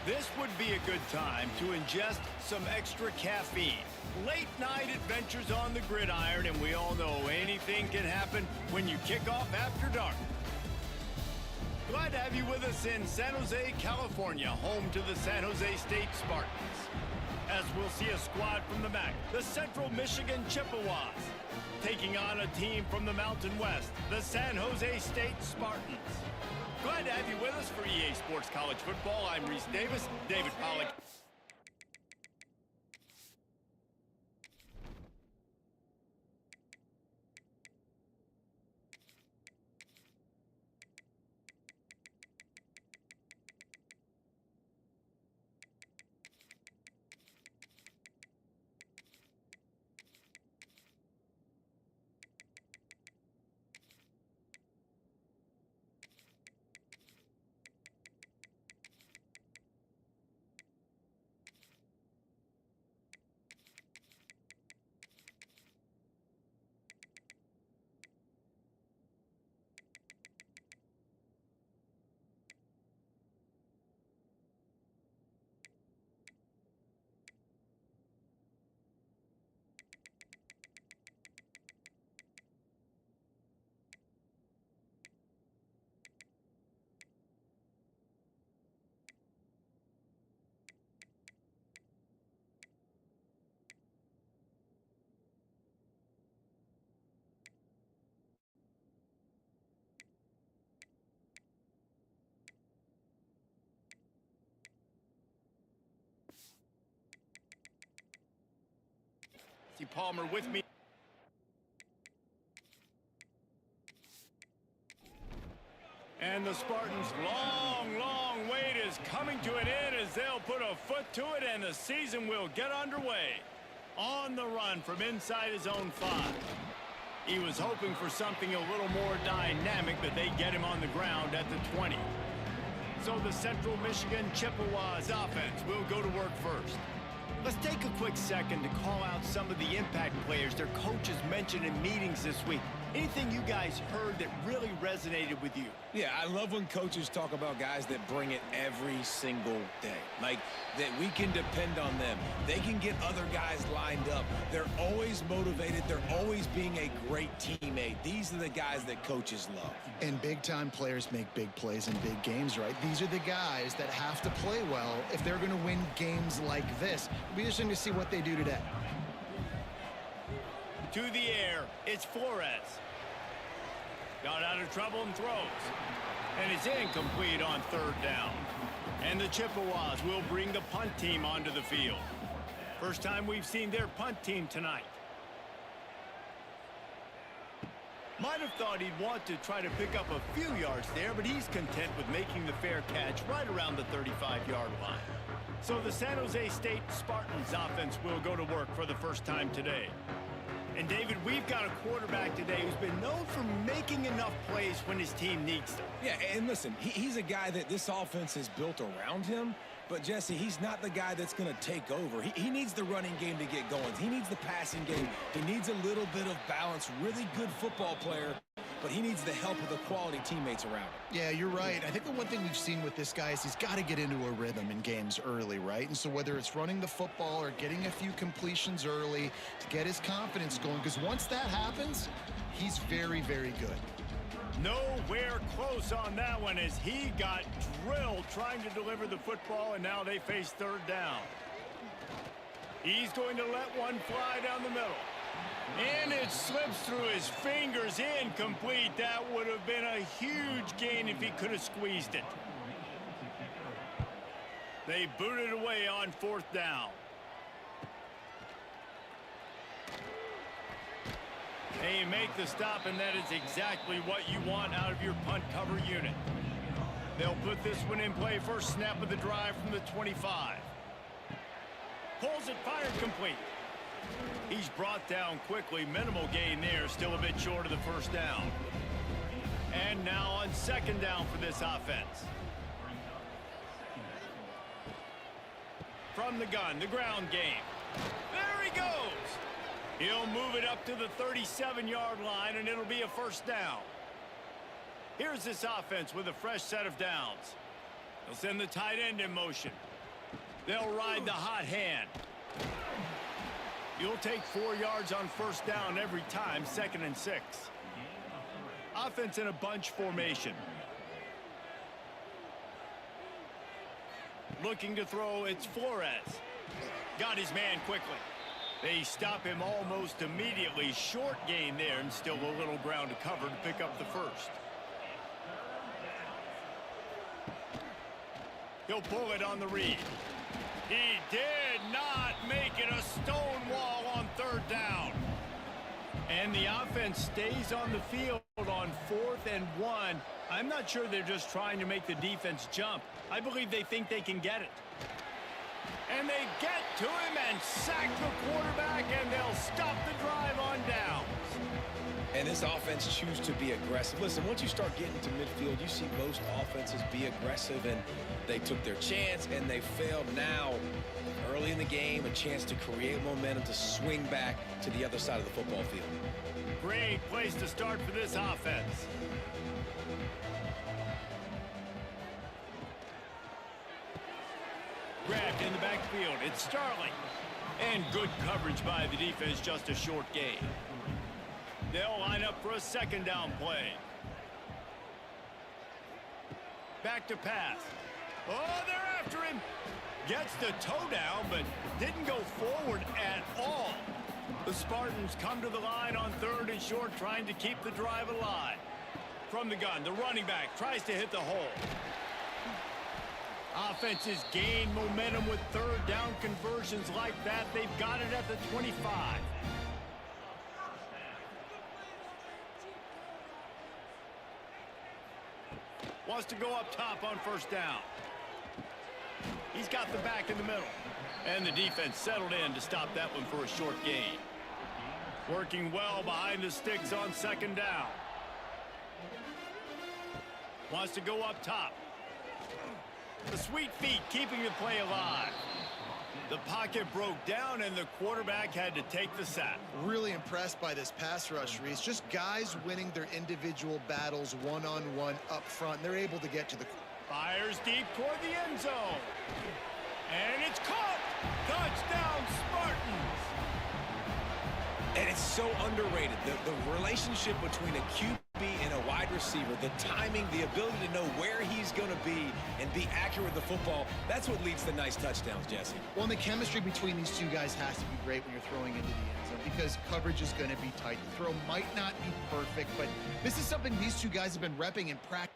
This would be a good time to ingest some extra caffeine. Late night adventures on the gridiron, and we all know anything can happen when you kick off after dark. Glad to have you with us in San Jose, California, home to the San Jose State Spartans. As we'll see a squad from the MAC, the Central Michigan Chippewas, taking on a team from the Mountain West, the San Jose State Spartans. Glad to have you with us for EA Sports College Football. I'm Reese Davis, David Pollack. See Palmer with me. And the Spartans' long wait is coming to an end as they'll put a foot to it and the season will get underway. On the run from inside his own 5. He was hoping for something a little more dynamic, but they get him on the ground at the 20. So the Central Michigan Chippewas offense will go to work first. Let's take a quick second to call out some of the impact players their coaches mentioned in meetings this week. Anything you guys heard that really resonated with you? Yeah, I love when coaches talk about guys that bring it every single day. Like, that we can depend on them. They can get other guys lined up. They're always motivated. They're always being a great teammate. These are the guys that coaches love. And big-time players make big plays in big games, right? These are the guys that have to play well if they're going to win games like this. It'll be interesting to see what they do today. To the air, it's Flores. Got out of trouble and throws. And it's incomplete on 3rd down. And the Chippewas will bring the punt team onto the field. First time we've seen their punt team tonight. Might have thought he'd want to try to pick up a few yards there, but he's content with making the fair catch right around the 35-yard line. So the San Jose State Spartans offense will go to work for the first time today. And David, we've got a quarterback today who's been known for making enough plays when his team needs them. Yeah, and listen, he's a guy that this offense is built around him. But, Jesse, he's not the guy that's going to take over. He needs the running game to get going. He needs the passing game. He needs a little bit of balance. Really good football player, but he needs the help of the quality teammates around him. Yeah, you're right. I think the one thing we've seen with this guy is he's got to get into a rhythm in games early, right? And so whether it's running the football or getting a few completions early to get his confidence going, because once that happens, he's very, very good. Nowhere close on that one as he got drilled trying to deliver the football, and now they face 3rd down. He's going to let one fly down the middle. And it slips through his fingers, incomplete. That would have been a huge gain if he could have squeezed it. They boot it away on 4th down. They make the stop, and that is exactly what you want out of your punt cover unit. They'll put this one in play first snap of the drive from the 25. Pulls it, fired, complete. He's brought down quickly. Minimal gain there, still a bit short of the 1st down. And now on 2nd down for this offense. From the gun, the ground game. There he goes. He'll move it up to the 37-yard line, and it'll be a 1st down. Here's this offense with a fresh set of downs. They'll send the tight end in motion. They'll ride the hot hand. You'll take 4 yards on first down every time, 2nd and 6. Offense in a bunch formation. Looking to throw, it's Flores. Got his man quickly. They stop him almost immediately. Short gain there and still a little ground to cover to pick up the first. He'll pull it on the read. He did not make it a stone wall on 3rd down. And the offense stays on the field on 4th and 1. I'm not sure they're just trying to make the defense jump. I believe they think they can get it. And they get to him and sack the quarterback, and they'll stop the drive on downs. And this offense chooses to be aggressive. Listen, once you start getting to midfield, you see most offenses be aggressive, and they took their chance, and they failed. Now, early in the game, a chance to create momentum to swing back to the other side of the football field. Great place to start for this offense. Grabbed in the backfield. It's Starling. And good coverage by the defense, just a short gain. They'll line up for a 2nd down play. Back to pass. Oh, they're after him. Gets the toe down, but didn't go forward at all. The Spartans come to the line on 3rd and short, trying to keep the drive alive. From the gun, the running back tries to hit the hole. Offenses gain momentum with 3rd down conversions like that. They've got it at the 25. Wants to go up top on 1st down. He's got the back in the middle. And the defense settled in to stop that one for a short gain. Working well behind the sticks on 2nd down. Wants to go up top. The sweet feet keeping the play alive. The pocket broke down, and the quarterback had to take the sack. Really impressed by this pass rush, Reese. Just guys winning their individual battles one-on-one up front. They're able to get to the... Fires deep toward the end zone. And it's caught. Touchdown, Spartans. And it's so underrated. The relationship between a QB and a wide receiver, the timing, the ability to know where he's going to be and be accurate with the football, that's what leads to nice touchdowns, Jesse. Well, and the chemistry between these two guys has to be great when you're throwing into the end zone because coverage is going to be tight. The throw might not be perfect, but this is something these two guys have been repping in practice.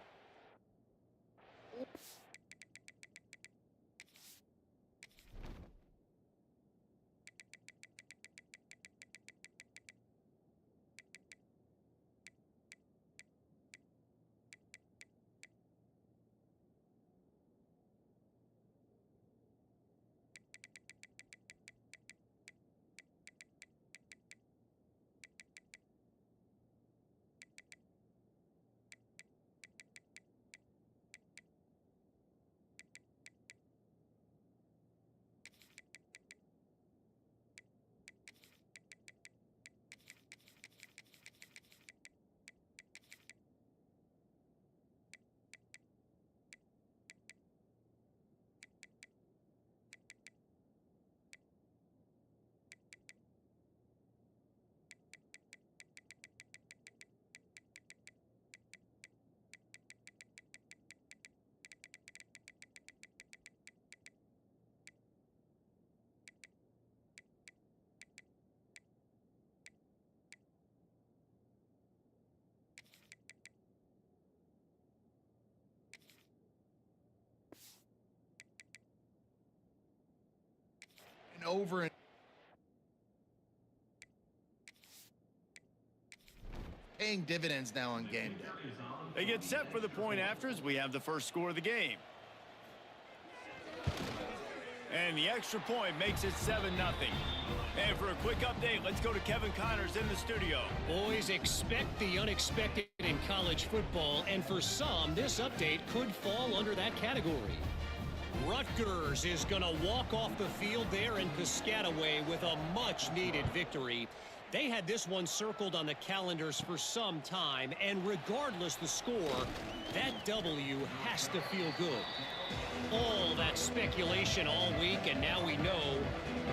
Over and paying dividends now on game day. They get set for the point afters. We have the first score of the game. And the extra point makes it 7-0. And for a quick update, let's go to Kevin Connors in the studio. Boys, expect the unexpected in college football, and for some, this update could fall under that category. Rutgers is going to walk off the field there in Piscataway with a much-needed victory. They had this one circled on the calendars for some time, and regardless the score, that W has to feel good. All that speculation all week, and now we know.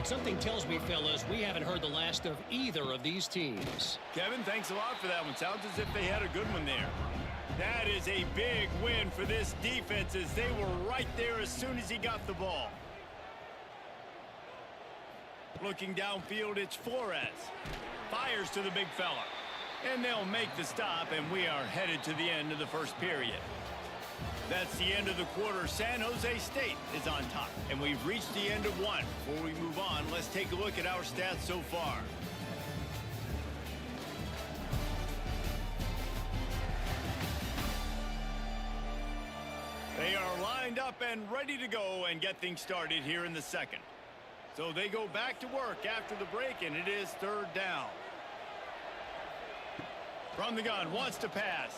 Something tells me, fellas, we haven't heard the last of either of these teams. Kevin, thanks a lot for that one. Sounds as if they had a good one there. That is a big win for this defense as they were right there as soon as he got the ball. Looking downfield, it's Flores. Fires to the big fella. And they'll make the stop, and we are headed to the end of the first period. That's the end of the quarter. San Jose State is on top, and we've reached the end of one. Before we move on, let's take a look at our stats so far. They are lined up and ready to go and get things started here in the second. So they go back to work after the break, and it is third down. From the gun, wants to pass.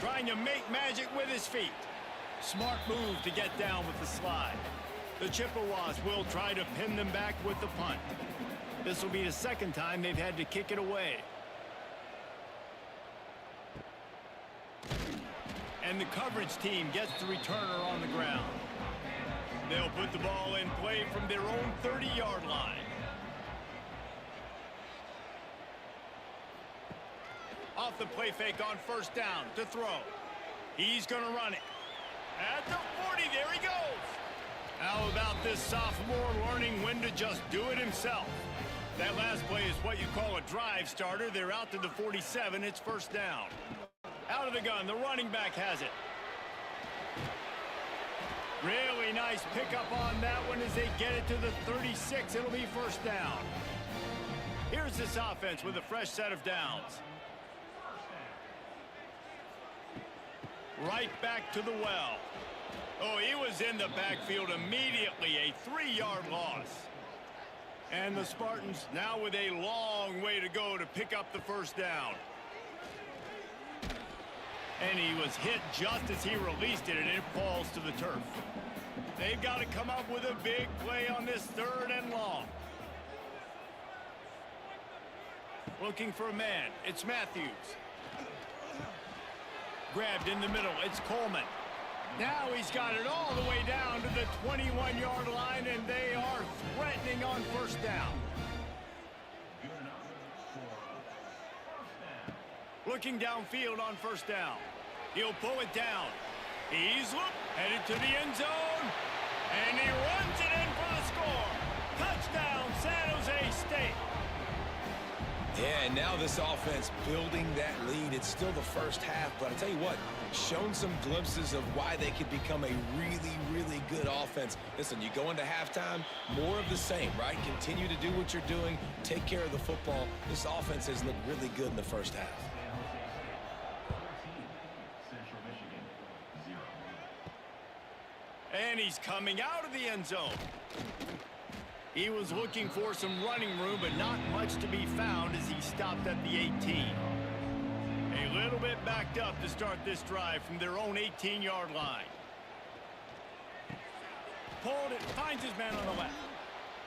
Trying to make magic with his feet. Smart move to get down with the slide. The Chippewas will try to pin them back with the punt. This will be the second time they've had to kick it away. And the coverage team gets the returner on the ground. They'll put the ball in play from their own 30-yard line. Off the play fake on first down to throw. He's going to run it. At the 40, there he goes. How about this sophomore learning when to just do it himself? That last play is what you call a drive starter. They're out to the 47. It's first down. Out of the gun, the running back has it. Really nice pickup on that one as they get it to the 36. It'll be first down. Here's this offense with a fresh set of downs. Right back to the well. Oh, he was in the backfield immediately. A 3-yard loss. And the Spartans now with a long way to go to pick up the first down. And he was hit just as he released it, and it falls to the turf. They've got to come up with a big play on this third and long. Looking for a man. It's Matthews. Grabbed in the middle. It's Coleman. Now he's got it all the way down to the 21-yard line, and they are threatening on first down. Looking downfield on first down. He'll pull it down. He's headed to the end zone. And he runs it in for the score. Touchdown, San Jose State. Yeah, and now this offense building that lead. It's still the first half, but I tell you what, shown some glimpses of why they could become a really, really good offense. Listen, you go into halftime, more of the same, right? Continue to do what you're doing, take care of the football. This offense has looked really good in the first half. And he's coming out of the end zone. He was looking for some running room, but not much to be found as he stopped at the 18. A little bit backed up to start this drive from their own 18-yard line. Pulled it, finds his man on the left.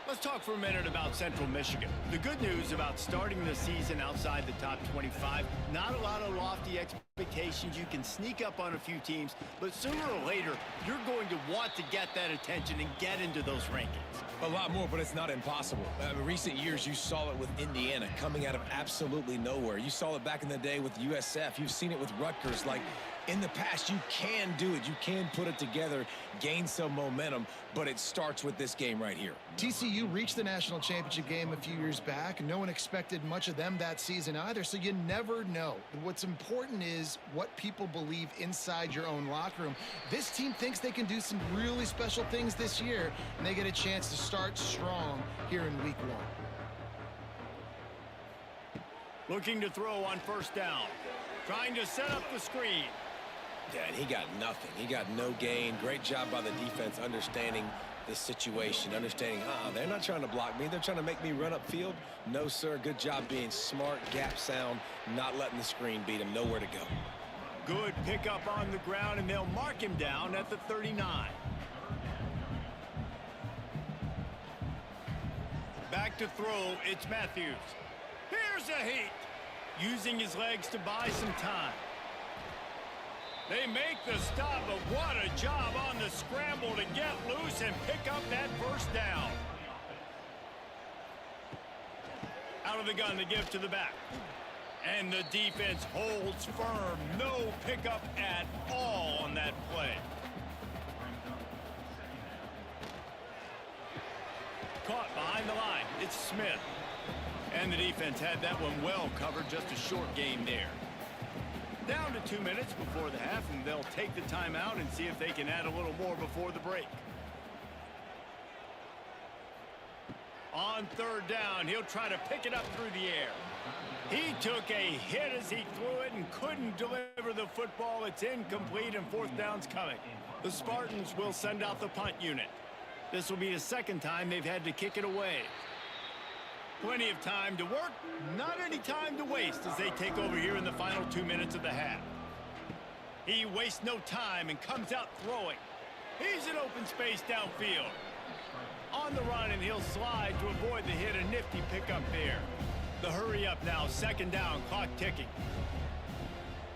Let's talk for a minute about Central Michigan. The good news about starting the season outside the top 25, not a lot of lofty expectations. You can sneak up on a few teams, but sooner or later, you're going to want to get that attention and get into those rankings. A lot more, but it's not impossible. In recent years, you saw it with Indiana coming out of absolutely nowhere. You saw it back in the day with USF. You've seen it with Rutgers. Like, in the past, you can do it. You can put it together, gain some momentum, but it starts with this game right here. TCU reached the national championship game a few years back. No one expected much of them that season either, so you never know. What's important is what people believe inside your own locker room. This team thinks they can do some really special things this year, and they get a chance to start strong here in week one. Looking to throw on first down. Trying to set up the screen. Yeah, and he got nothing. He got no gain. Great job by the defense understanding the situation, understanding, they're not trying to block me. They're trying to make me run upfield. No, sir. Good job being smart, gap sound, not letting the screen beat him. Nowhere to go. Good pickup on the ground, and they'll mark him down at the 39. Back to throw, it's Matthews. Here's There's a heat. Using his legs to buy some time. They make the stop, but what a job on the scramble to get loose and pick up that first down. Out of the gun to give to the back. And the defense holds firm. No pickup at all on that play. Caught behind the line. It's Smith. And the defense had that one well covered. Just a short game there. Down to 2 minutes before the half, and they'll take the timeout and see if they can add a little more before the break. On third down, he'll try to pick it up through the air. He took a hit as he threw it and couldn't deliver the football. It's incomplete, and fourth down's coming. The Spartans will send out the punt unit. This will be the second time they've had to kick it away. Plenty of time to work, not any time to waste as they take over here in the final 2 minutes of the half. He wastes no time and comes out throwing. He's in open space downfield. On the run, and he'll slide to avoid the hit. A nifty pickup there. The hurry up now, second down, clock ticking.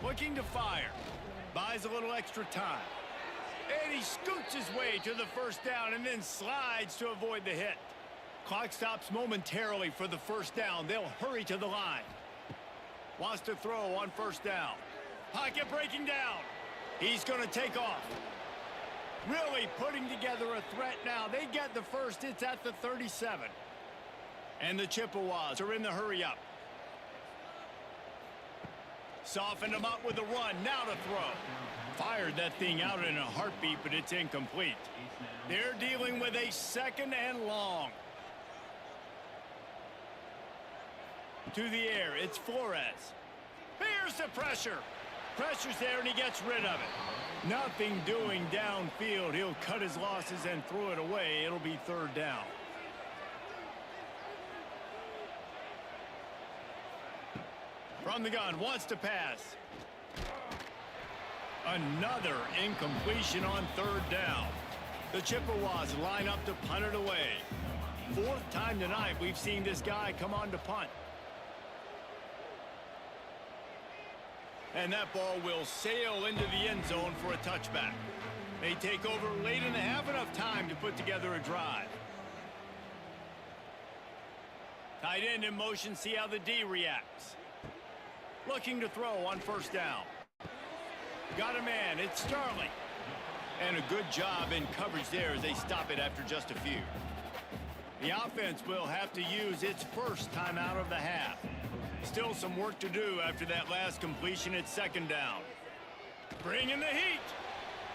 Looking to fire. Buys a little extra time. And he scoots his way to the first down and then slides to avoid the hit. Clock stops momentarily for the first down. They'll hurry to the line. Wants to throw on first down. Pocket breaking down. He's going to take off. Really putting together a threat now. They get the first. It's at the 37. And the Chippewas are in the hurry up. Softened him up with a run. Now to throw. Fired that thing out in a heartbeat, but it's incomplete. They're dealing with a second and long. To the air, it's Flores. Here's the pressure. Pressure's there, and he gets rid of it. Nothing doing downfield. He'll cut his losses and throw it away. It'll be third down. From the gun, wants to pass. Another incompletion on third down. The Chippewas line up to punt it away. Fourth time tonight we've seen this guy come on to punt. And that ball will sail into the end zone for a touchback. They take over late in the half, enough time to put together a drive. Tight end in motion, see how the D reacts. Looking to throw on first down. Got a man, it's Starling. And a good job in coverage there as they stop it after just a few. The offense will have to use its first timeout of the half. Still some work to do after that last completion at second down. Bringing the heat.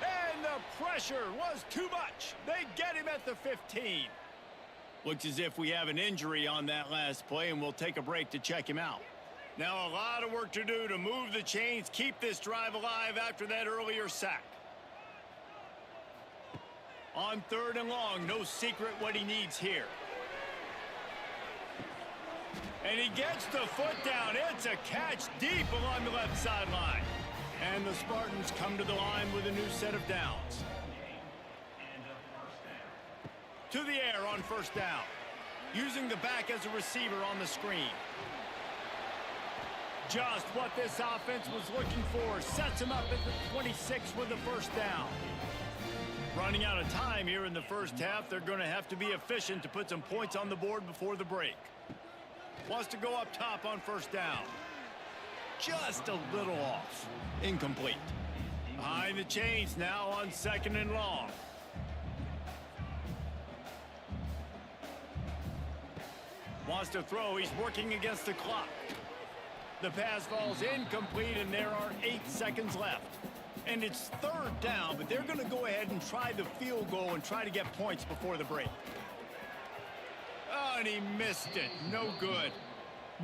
And the pressure was too much. They get him at the 15. Looks as if we have an injury on that last play, and we'll take a break to check him out. Now a lot of work to do to move the chains, keep this drive alive after that earlier sack. On third and long, no secret what he needs here. And he gets the foot down. It's a catch deep along the left sideline. And the Spartans come to the line with a new set of downs. To the air on first down. Using the back as a receiver on the screen. Just what this offense was looking for. Sets him up at the 26 with the first down. Running out of time here in the first half. They're going to have to be efficient to put some points on the board before the break. Wants to go up top on first down. Just a little off. Incomplete. Behind the chains now on second and long. Wants to throw. He's working against the clock. The pass falls incomplete, and there are 8 seconds left. And it's third down, but they're going to go ahead and try the field goal and try to get points before the break. Oh, and he missed it. No good.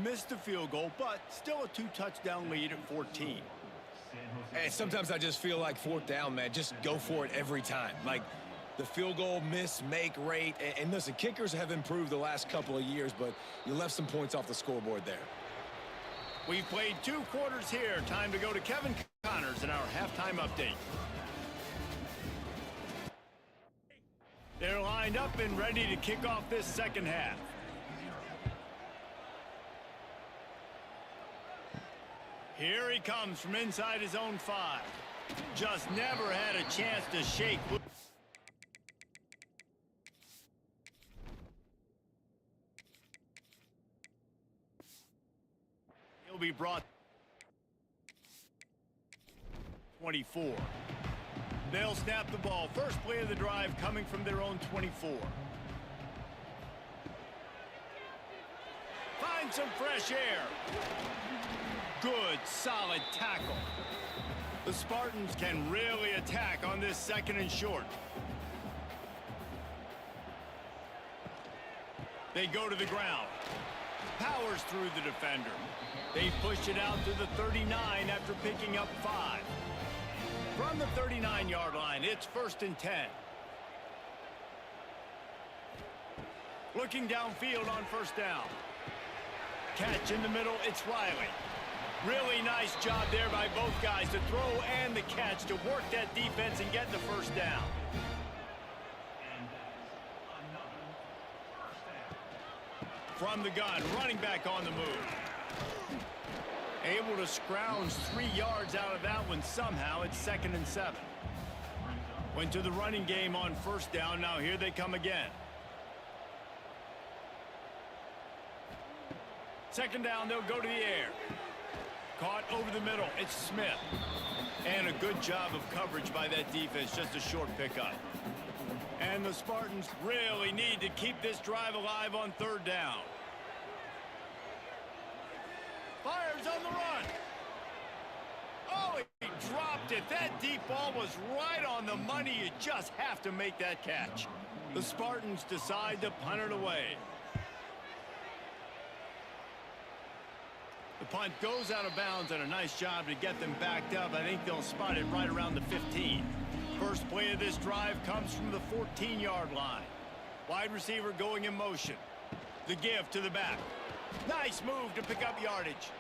Missed the field goal, but still a 2-touchdown lead at 14. And sometimes I just feel like fourth down, man, just go for it every time. Like the field goal miss-make rate. And listen, kickers have improved the last couple of years, but you left some points off the scoreboard there. We've played 2 quarters here. Time to go to Kevin Connors in our halftime update. They're lined up and ready to kick off this second half. Here he comes from inside his own 5. Just never had a chance to shake. He'll be brought 24. They'll snap the ball. First play of the drive coming from their own 24. Find some fresh air. Good, solid tackle. The Spartans can really attack on this 2nd and short. They go to the ground. Powers through the defender. They push it out to the 39 after picking up 5. From the 39-yard line, it's 1st and 10. Looking downfield on 1st down. Catch in the middle, it's Riley. Really nice job there by both guys to throw and the catch to work that defense and get the 1st down. From the gun, running back on the move. Able to scrounge 3 yards out of that one somehow. It's 2nd and 7. Went to the running game on 1st down. Now here they come again. 2nd down, they'll go to the air. Caught over the middle. It's Smith. And a good job of coverage by that defense. Just a short pickup. And the Spartans really need to keep this drive alive on 3rd down. Fires on the run. Oh, he dropped it. That deep ball was right on the money. You just have to make that catch. The Spartans decide to punt it away. The punt goes out of bounds, and a nice job to get them backed up. I think they'll spot it right around the 15. First play of this drive comes from the 14-yard line. Wide receiver going in motion. The give to the back. Nice move to pick up yardage.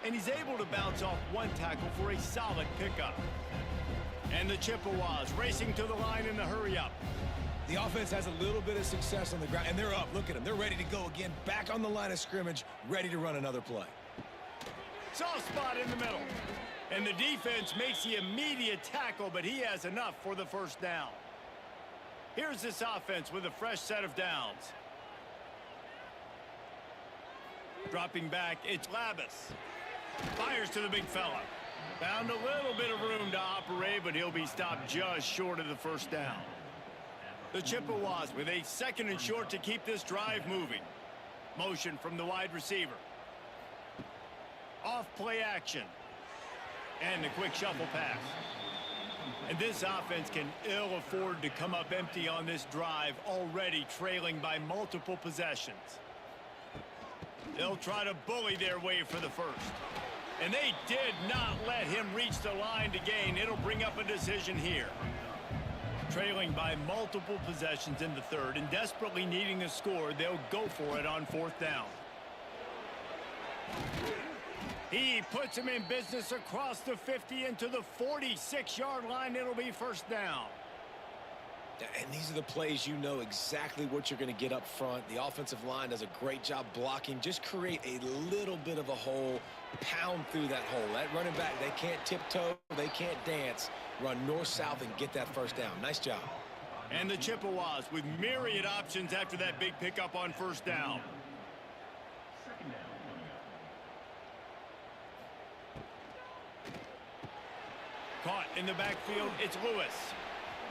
And he's able to bounce off one tackle for a solid pickup. And the Chippewas racing to the line in the hurry-up. The offense has a little bit of success on the ground, and they're up. Look at them. They're ready to go again. Back on the line of scrimmage, ready to run another play. Soft spot in the middle. And the defense makes the immediate tackle, but he has enough for the 1st down. Here's this offense with a fresh set of downs. Dropping back, it's Labus. Fires to the big fella. Found a little bit of room to operate, but he'll be stopped just short of the 1st down. The Chippewas with a 2nd and short to keep this drive moving. Motion from the wide receiver. Off play action. And a quick shuffle pass. And this offense can ill afford to come up empty on this drive, already trailing by multiple possessions. They'll try to bully their way for the 1st. And they did not let him reach the line to gain. It'll bring up a decision here. Trailing by multiple possessions in the 3rd and desperately needing a score, they'll go for it on 4th down. He puts him in business across the 50 into the 46-yard line. It'll be 1st down. And these are the plays you know exactly what you're going to get up front. The offensive line does a great job blocking. Just create a little bit of a hole, pound through that hole. That running back, they can't tiptoe, they can't dance. Run north-south and get that 1st down. Nice job. And the Chippewas with myriad options after that big pickup on 1st down. Caught in the backfield, it's Lewis.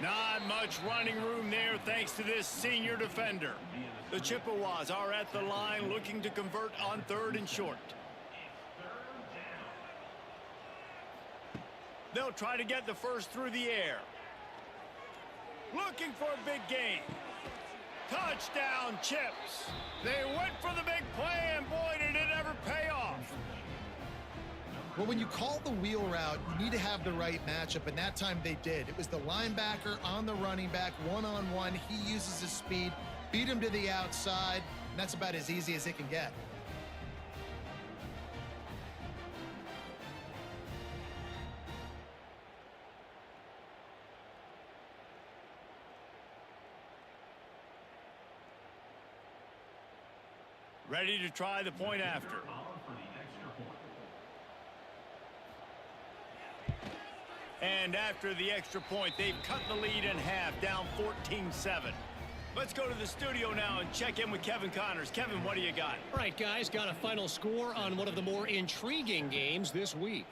Not much running room there thanks to this senior defender. The Chippewas are at the line looking to convert on 3rd and short. They'll try to get the 1st through the air. Looking for a big gain. Touchdown, Chips. They went for the big play, and boy, did it ever pay off. Well, when you call the wheel route, you need to have the right matchup, and that time they did. It was the linebacker on the running back, one-on-one. He uses his speed, beat him to the outside, and that's about as easy as it can get. Ready to try the point after. And after the extra point, they've cut the lead in half, down 14-7. Let's go to the studio now and check in with Kevin Connors. Kevin, what do you got? All right, guys, got a final score on one of the more intriguing games this week.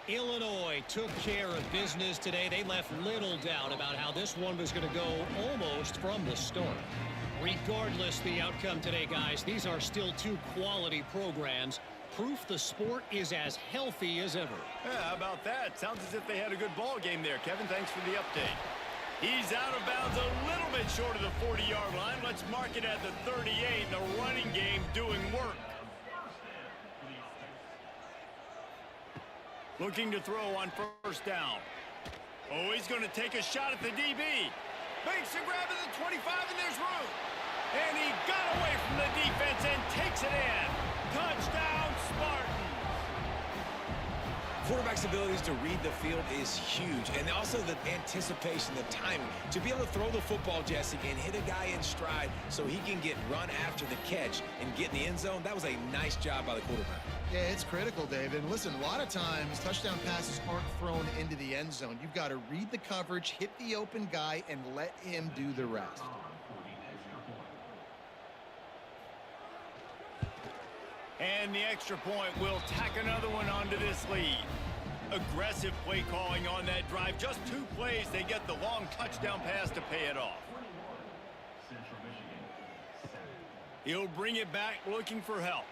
Illinois took care of business today. They left little doubt about how this one was going to go almost from the start. Regardless the outcome today, guys, these are still two quality programs. Proof the sport is as healthy as ever. Yeah, how about that? Sounds as if they had a good ball game there. Kevin, thanks for the update. He's out of bounds a little bit short of the 40-yard line. Let's mark it at the 38. The running game doing work. Looking to throw on first down. Oh, he's going to take a shot at the DB. Makes a grab at the 25, and there's room. And he got away from the defense and takes it in. Touchdown, Spartans. Quarterback's abilities to read the field is huge, and also the anticipation, the timing. To be able to throw the football, Jesse, and hit a guy in stride so he can get run after the catch and get in the end zone, that was a nice job by the quarterback. Yeah, it's critical, David. And listen, a lot of times touchdown passes aren't thrown into the end zone. You've got to read the coverage, hit the open guy, and let him do the rest. And the extra point will tack another one onto this lead. Aggressive play calling on that drive. Just 2 plays, they get the long touchdown pass to pay it off. He'll bring it back looking for help.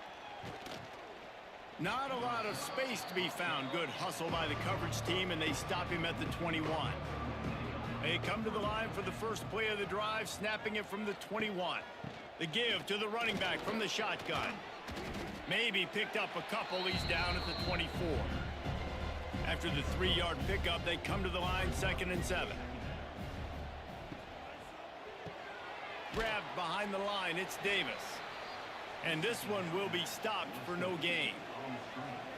Not a lot of space to be found. Good hustle by the coverage team, and they stop him at the 21. They come to the line for the first play of the drive, snapping it from the 21. The give to the running back from the shotgun. Maybe picked up a couple. He's down at the 24. After the 3-yard pickup, they come to the line 2nd and 7. Grabbed behind the line, it's Davis. And this one will be stopped for no gain.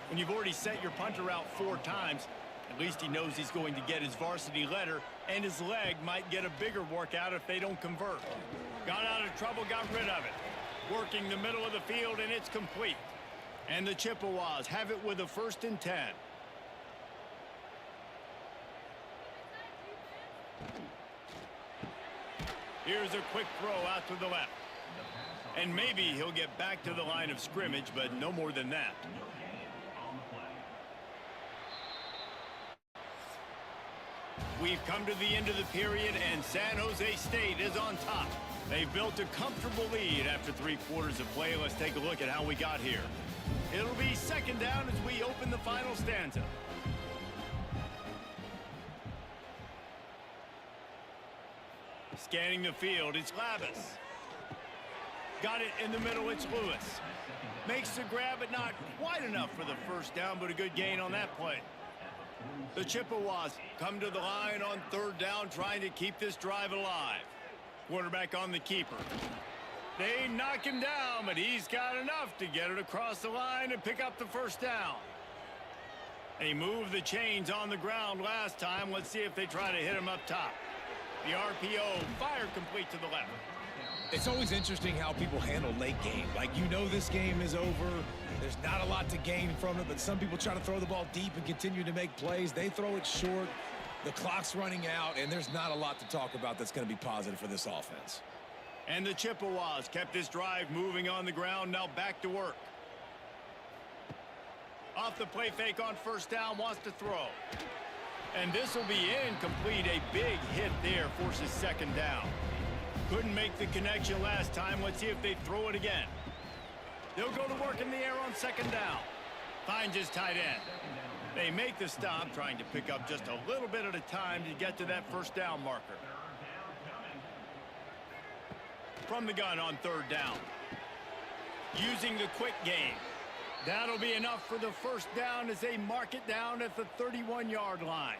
When you've already sent your punter out 4 times, at least he knows he's going to get his varsity letter, and his leg might get a bigger workout if they don't convert. Got out of trouble, got rid of it. Working the middle of the field, and it's complete. And the Chippewas have it with a 1st and 10. Here's a quick throw out to the left. And maybe he'll get back to the line of scrimmage, but no more than that. We've come to the end of the period, and San Jose State is on top. They've built a comfortable lead after 3 quarters of play. Let's take a look at how we got here. It'll be 2nd down as we open the final stanza. Scanning the field, it's Lavis. Got it in the middle, it's Lewis. Makes the grab, but not quite enough for the 1st down, but a good gain on that play. The Chippewas come to the line on 3rd down, trying to keep this drive alive. Quarterback on the keeper. They knock him down, but he's got enough to get it across the line and pick up the 1st down. They moved the chains on the ground last time. Let's see if they try to hit him up top. The RPO, fire complete to the left. It's always interesting how people handle late game. Like, you know this game is over. There's not a lot to gain from it, but some people try to throw the ball deep and continue to make plays. They throw it short. The clock's running out, and there's not a lot to talk about that's going to be positive for this offense. And the Chippewas kept this drive moving on the ground. Now back to work. Off the play fake on 1st down, wants to throw. And this will be incomplete. A big hit there forces 2nd down. Couldn't make the connection last time. Let's see if they throw it again. They'll go to work in the air on 2nd down. Finds his tight end. They make the stop, trying to pick up just a little bit at a time to get to that 1st down marker. From the gun on 3rd down. Using the quick game. That'll be enough for the 1st down as they mark it down at the 31-yard line.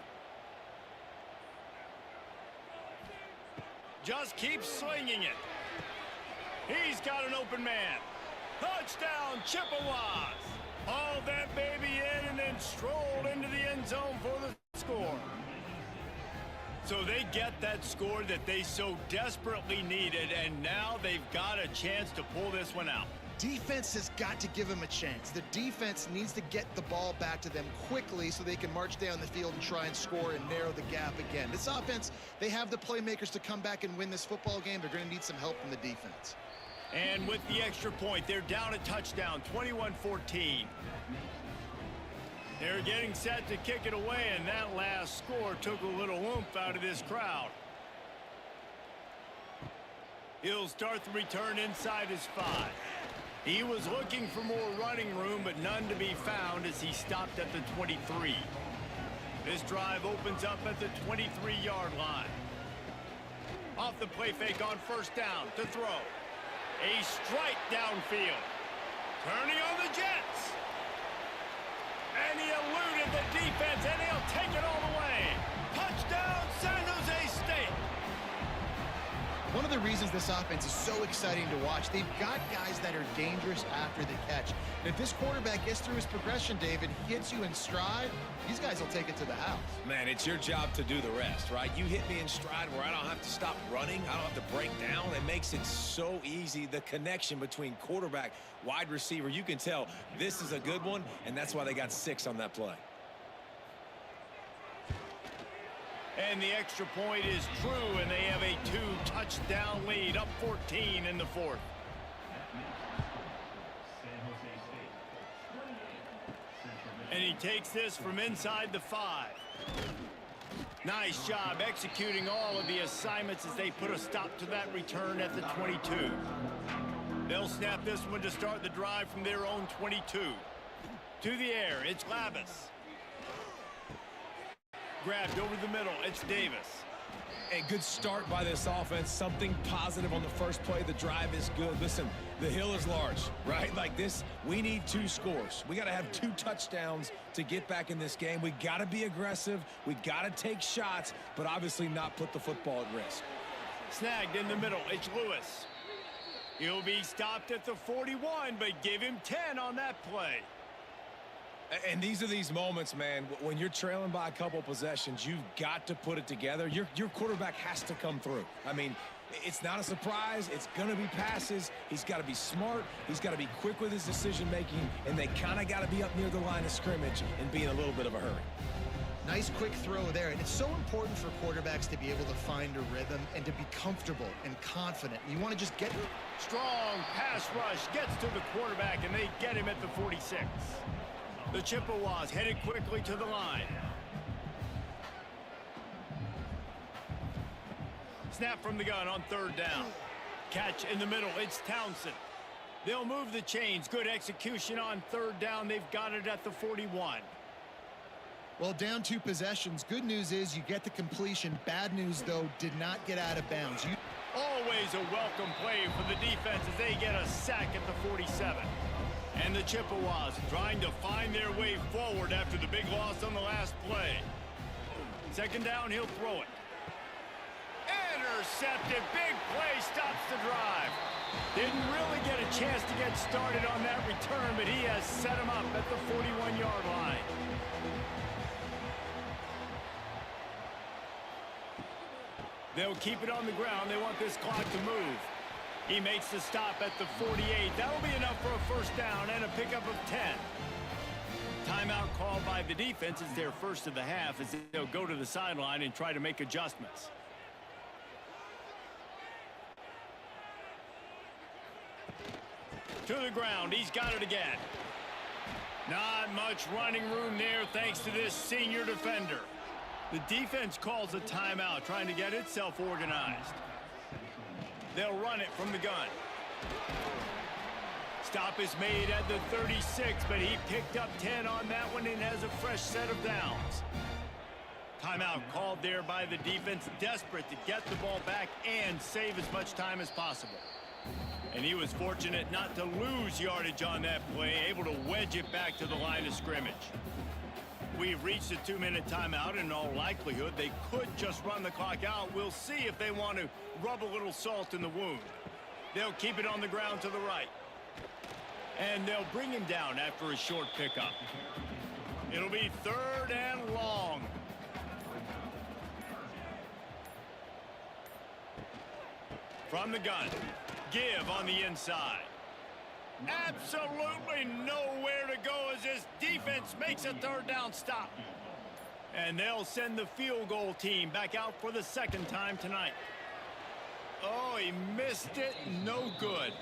Just keeps slinging it. He's got an open man. Touchdown, Chippewas. Hauled that baby in and then strolled into the end zone for the score. So they get that score that they so desperately needed, and now they've got a chance to pull this one out. defense has got to give them a chance. The defense needs to get the ball back to them quickly so they can march down the field and try and score and narrow the gap again. This offense, they have the playmakers to come back and win this football game. They're going to need some help from the defense. And with the extra point, they're down a touchdown, 21-14. They're getting set to kick it away, and that last score took a little oomph out of this crowd. He'll start the return inside his 5. He was looking for more running room, but none to be found as he stopped at the 23. This drive opens up at the 23-yard line. Off the play fake on first down to throw. A strike downfield. Turning on the Jets. And he eluded the defense, and he'll take it all the way. Touchdown, San Jose State. One of the reasons this offense is so exciting to watch, they've got guys that are dangerous after the catch. And if this quarterback gets through his progression, David, hits you in stride, these guys will take it to the house. Man, it's your job to do the rest, right? You hit me in stride where I don't have to stop running. I don't have to break down. It makes it so easy, the connection between quarterback, wide receiver. You can tell this is a good one, and that's why they got 6 on that play. And the extra point is true, and they have a 2-touchdown lead, up 14 in the 4th. And he takes this from inside the 5. Nice job executing all of the assignments as they put a stop to that return at the 22. They'll snap this one to start the drive from their own 22. To the air, it's Labus. Grabbed over the middle, it's Davis. A good start by this offense. Something positive on the first play. The drive is good. Listen, the hill is large, right? Like this, we need 2 scores. We got to have 2 touchdowns to get back in this game. We got to be aggressive. We got to take shots, but obviously not put the football at risk. Snagged in the middle, it's Lewis. He'll be stopped at the 41, but give him 10 on that play. And these are these moments, man, when you're trailing by a couple possessions, you've got to put it together. Your quarterback has to come through. I mean, it's not a surprise. It's going to be passes. He's got to be smart. He's got to be quick with his decision-making, and they kind of got to be up near the line of scrimmage and be in a little bit of a hurry. Nice quick throw there, and it's so important for quarterbacks to be able to find a rhythm and to be comfortable and confident. You want to just get... Strong pass rush gets to the quarterback, and they get him at the 46. The Chippewas headed quickly to the line. Snap from the gun on 3rd down. Catch in the middle, it's Townsend. They'll move the chains. Good execution on 3rd down. They've got it at the 41. Well, down 2 possessions. Good news is you get the completion. Bad news, though, did not get out of bounds. Always a welcome play for the defense as they get a sack at the 47. And the Chippewas trying to find their way forward after the big loss on the last play. 2nd down, he'll throw it. Intercepted. Big play stops the drive. Didn't really get a chance to get started on that return, but he has set him up at the 41-yard line. They'll keep it on the ground. They want this clock to move. He makes the stop at the 48. That'll be enough for a 1st down and a pickup of 10. Timeout called by the defense is their first of the half as they'll go to the sideline and try to make adjustments. To the ground. He's got it again. Not much running room there thanks to this senior defender. The defense calls a timeout, trying to get itself organized. They'll run it from the gun. Stop is made at the 36, but he picked up 10 on that one and has a fresh set of downs. Timeout called there by the defense, desperate to get the ball back and save as much time as possible. And he was fortunate not to lose yardage on that play, able to wedge it back to the line of scrimmage. We've reached a 2-minute timeout, and in all likelihood, they could just run the clock out. We'll see if they want to rub a little salt in the wound. They'll keep it on the ground to the right. And they'll bring him down after a short pickup. It'll be 3rd and long. From the gun. Give on the inside. Absolutely nowhere to go as this defense makes a third down stop. And they'll send the field goal team back out for the second time tonight. Oh, he missed it. No good.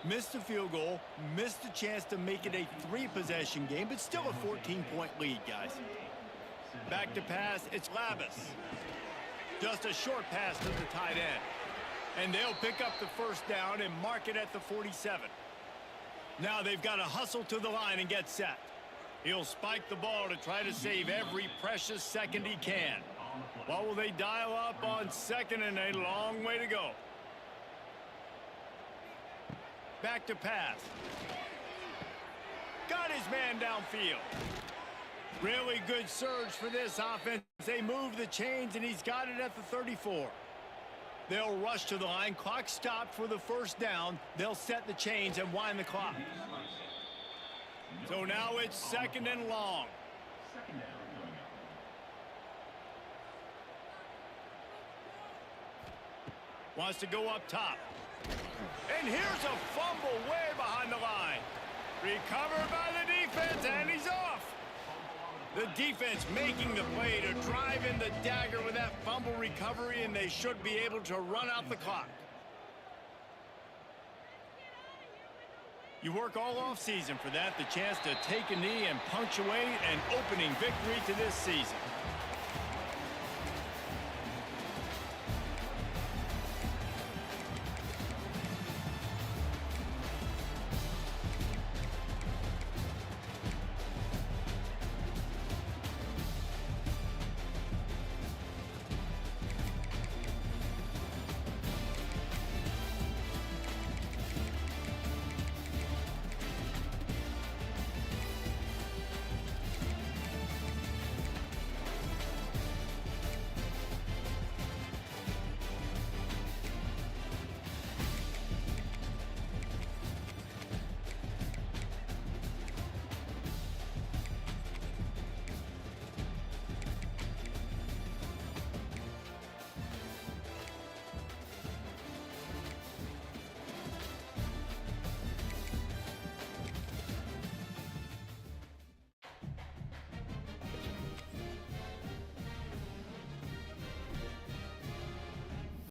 Missed the field goal, missed the chance to make it a 3-possession game, but still a 14-point lead, guys. Back to pass, it's Lavis. Just a short pass to the tight end. And they'll pick up the first down and mark it at the 47. Now they've got to hustle to the line and get set. He'll spike the ball to try to save every precious second he can. What will they dial up on second and a long way to go? Back to pass. Got his man downfield. Really good surge for this offense. They move the chains, and he's got it at the 34. They'll rush to the line. Clock stopped for the first down. They'll set the chains and wind the clock. So now it's second and long. Wants to go up top. And here's a fumble way behind the line. Recovered by the defense, and he's off. The defense making the play to drive in the dagger with that fumble recovery, and they should be able to run out the clock. You work all off season for that, the chance to take a knee and punctuate an opening victory to this season.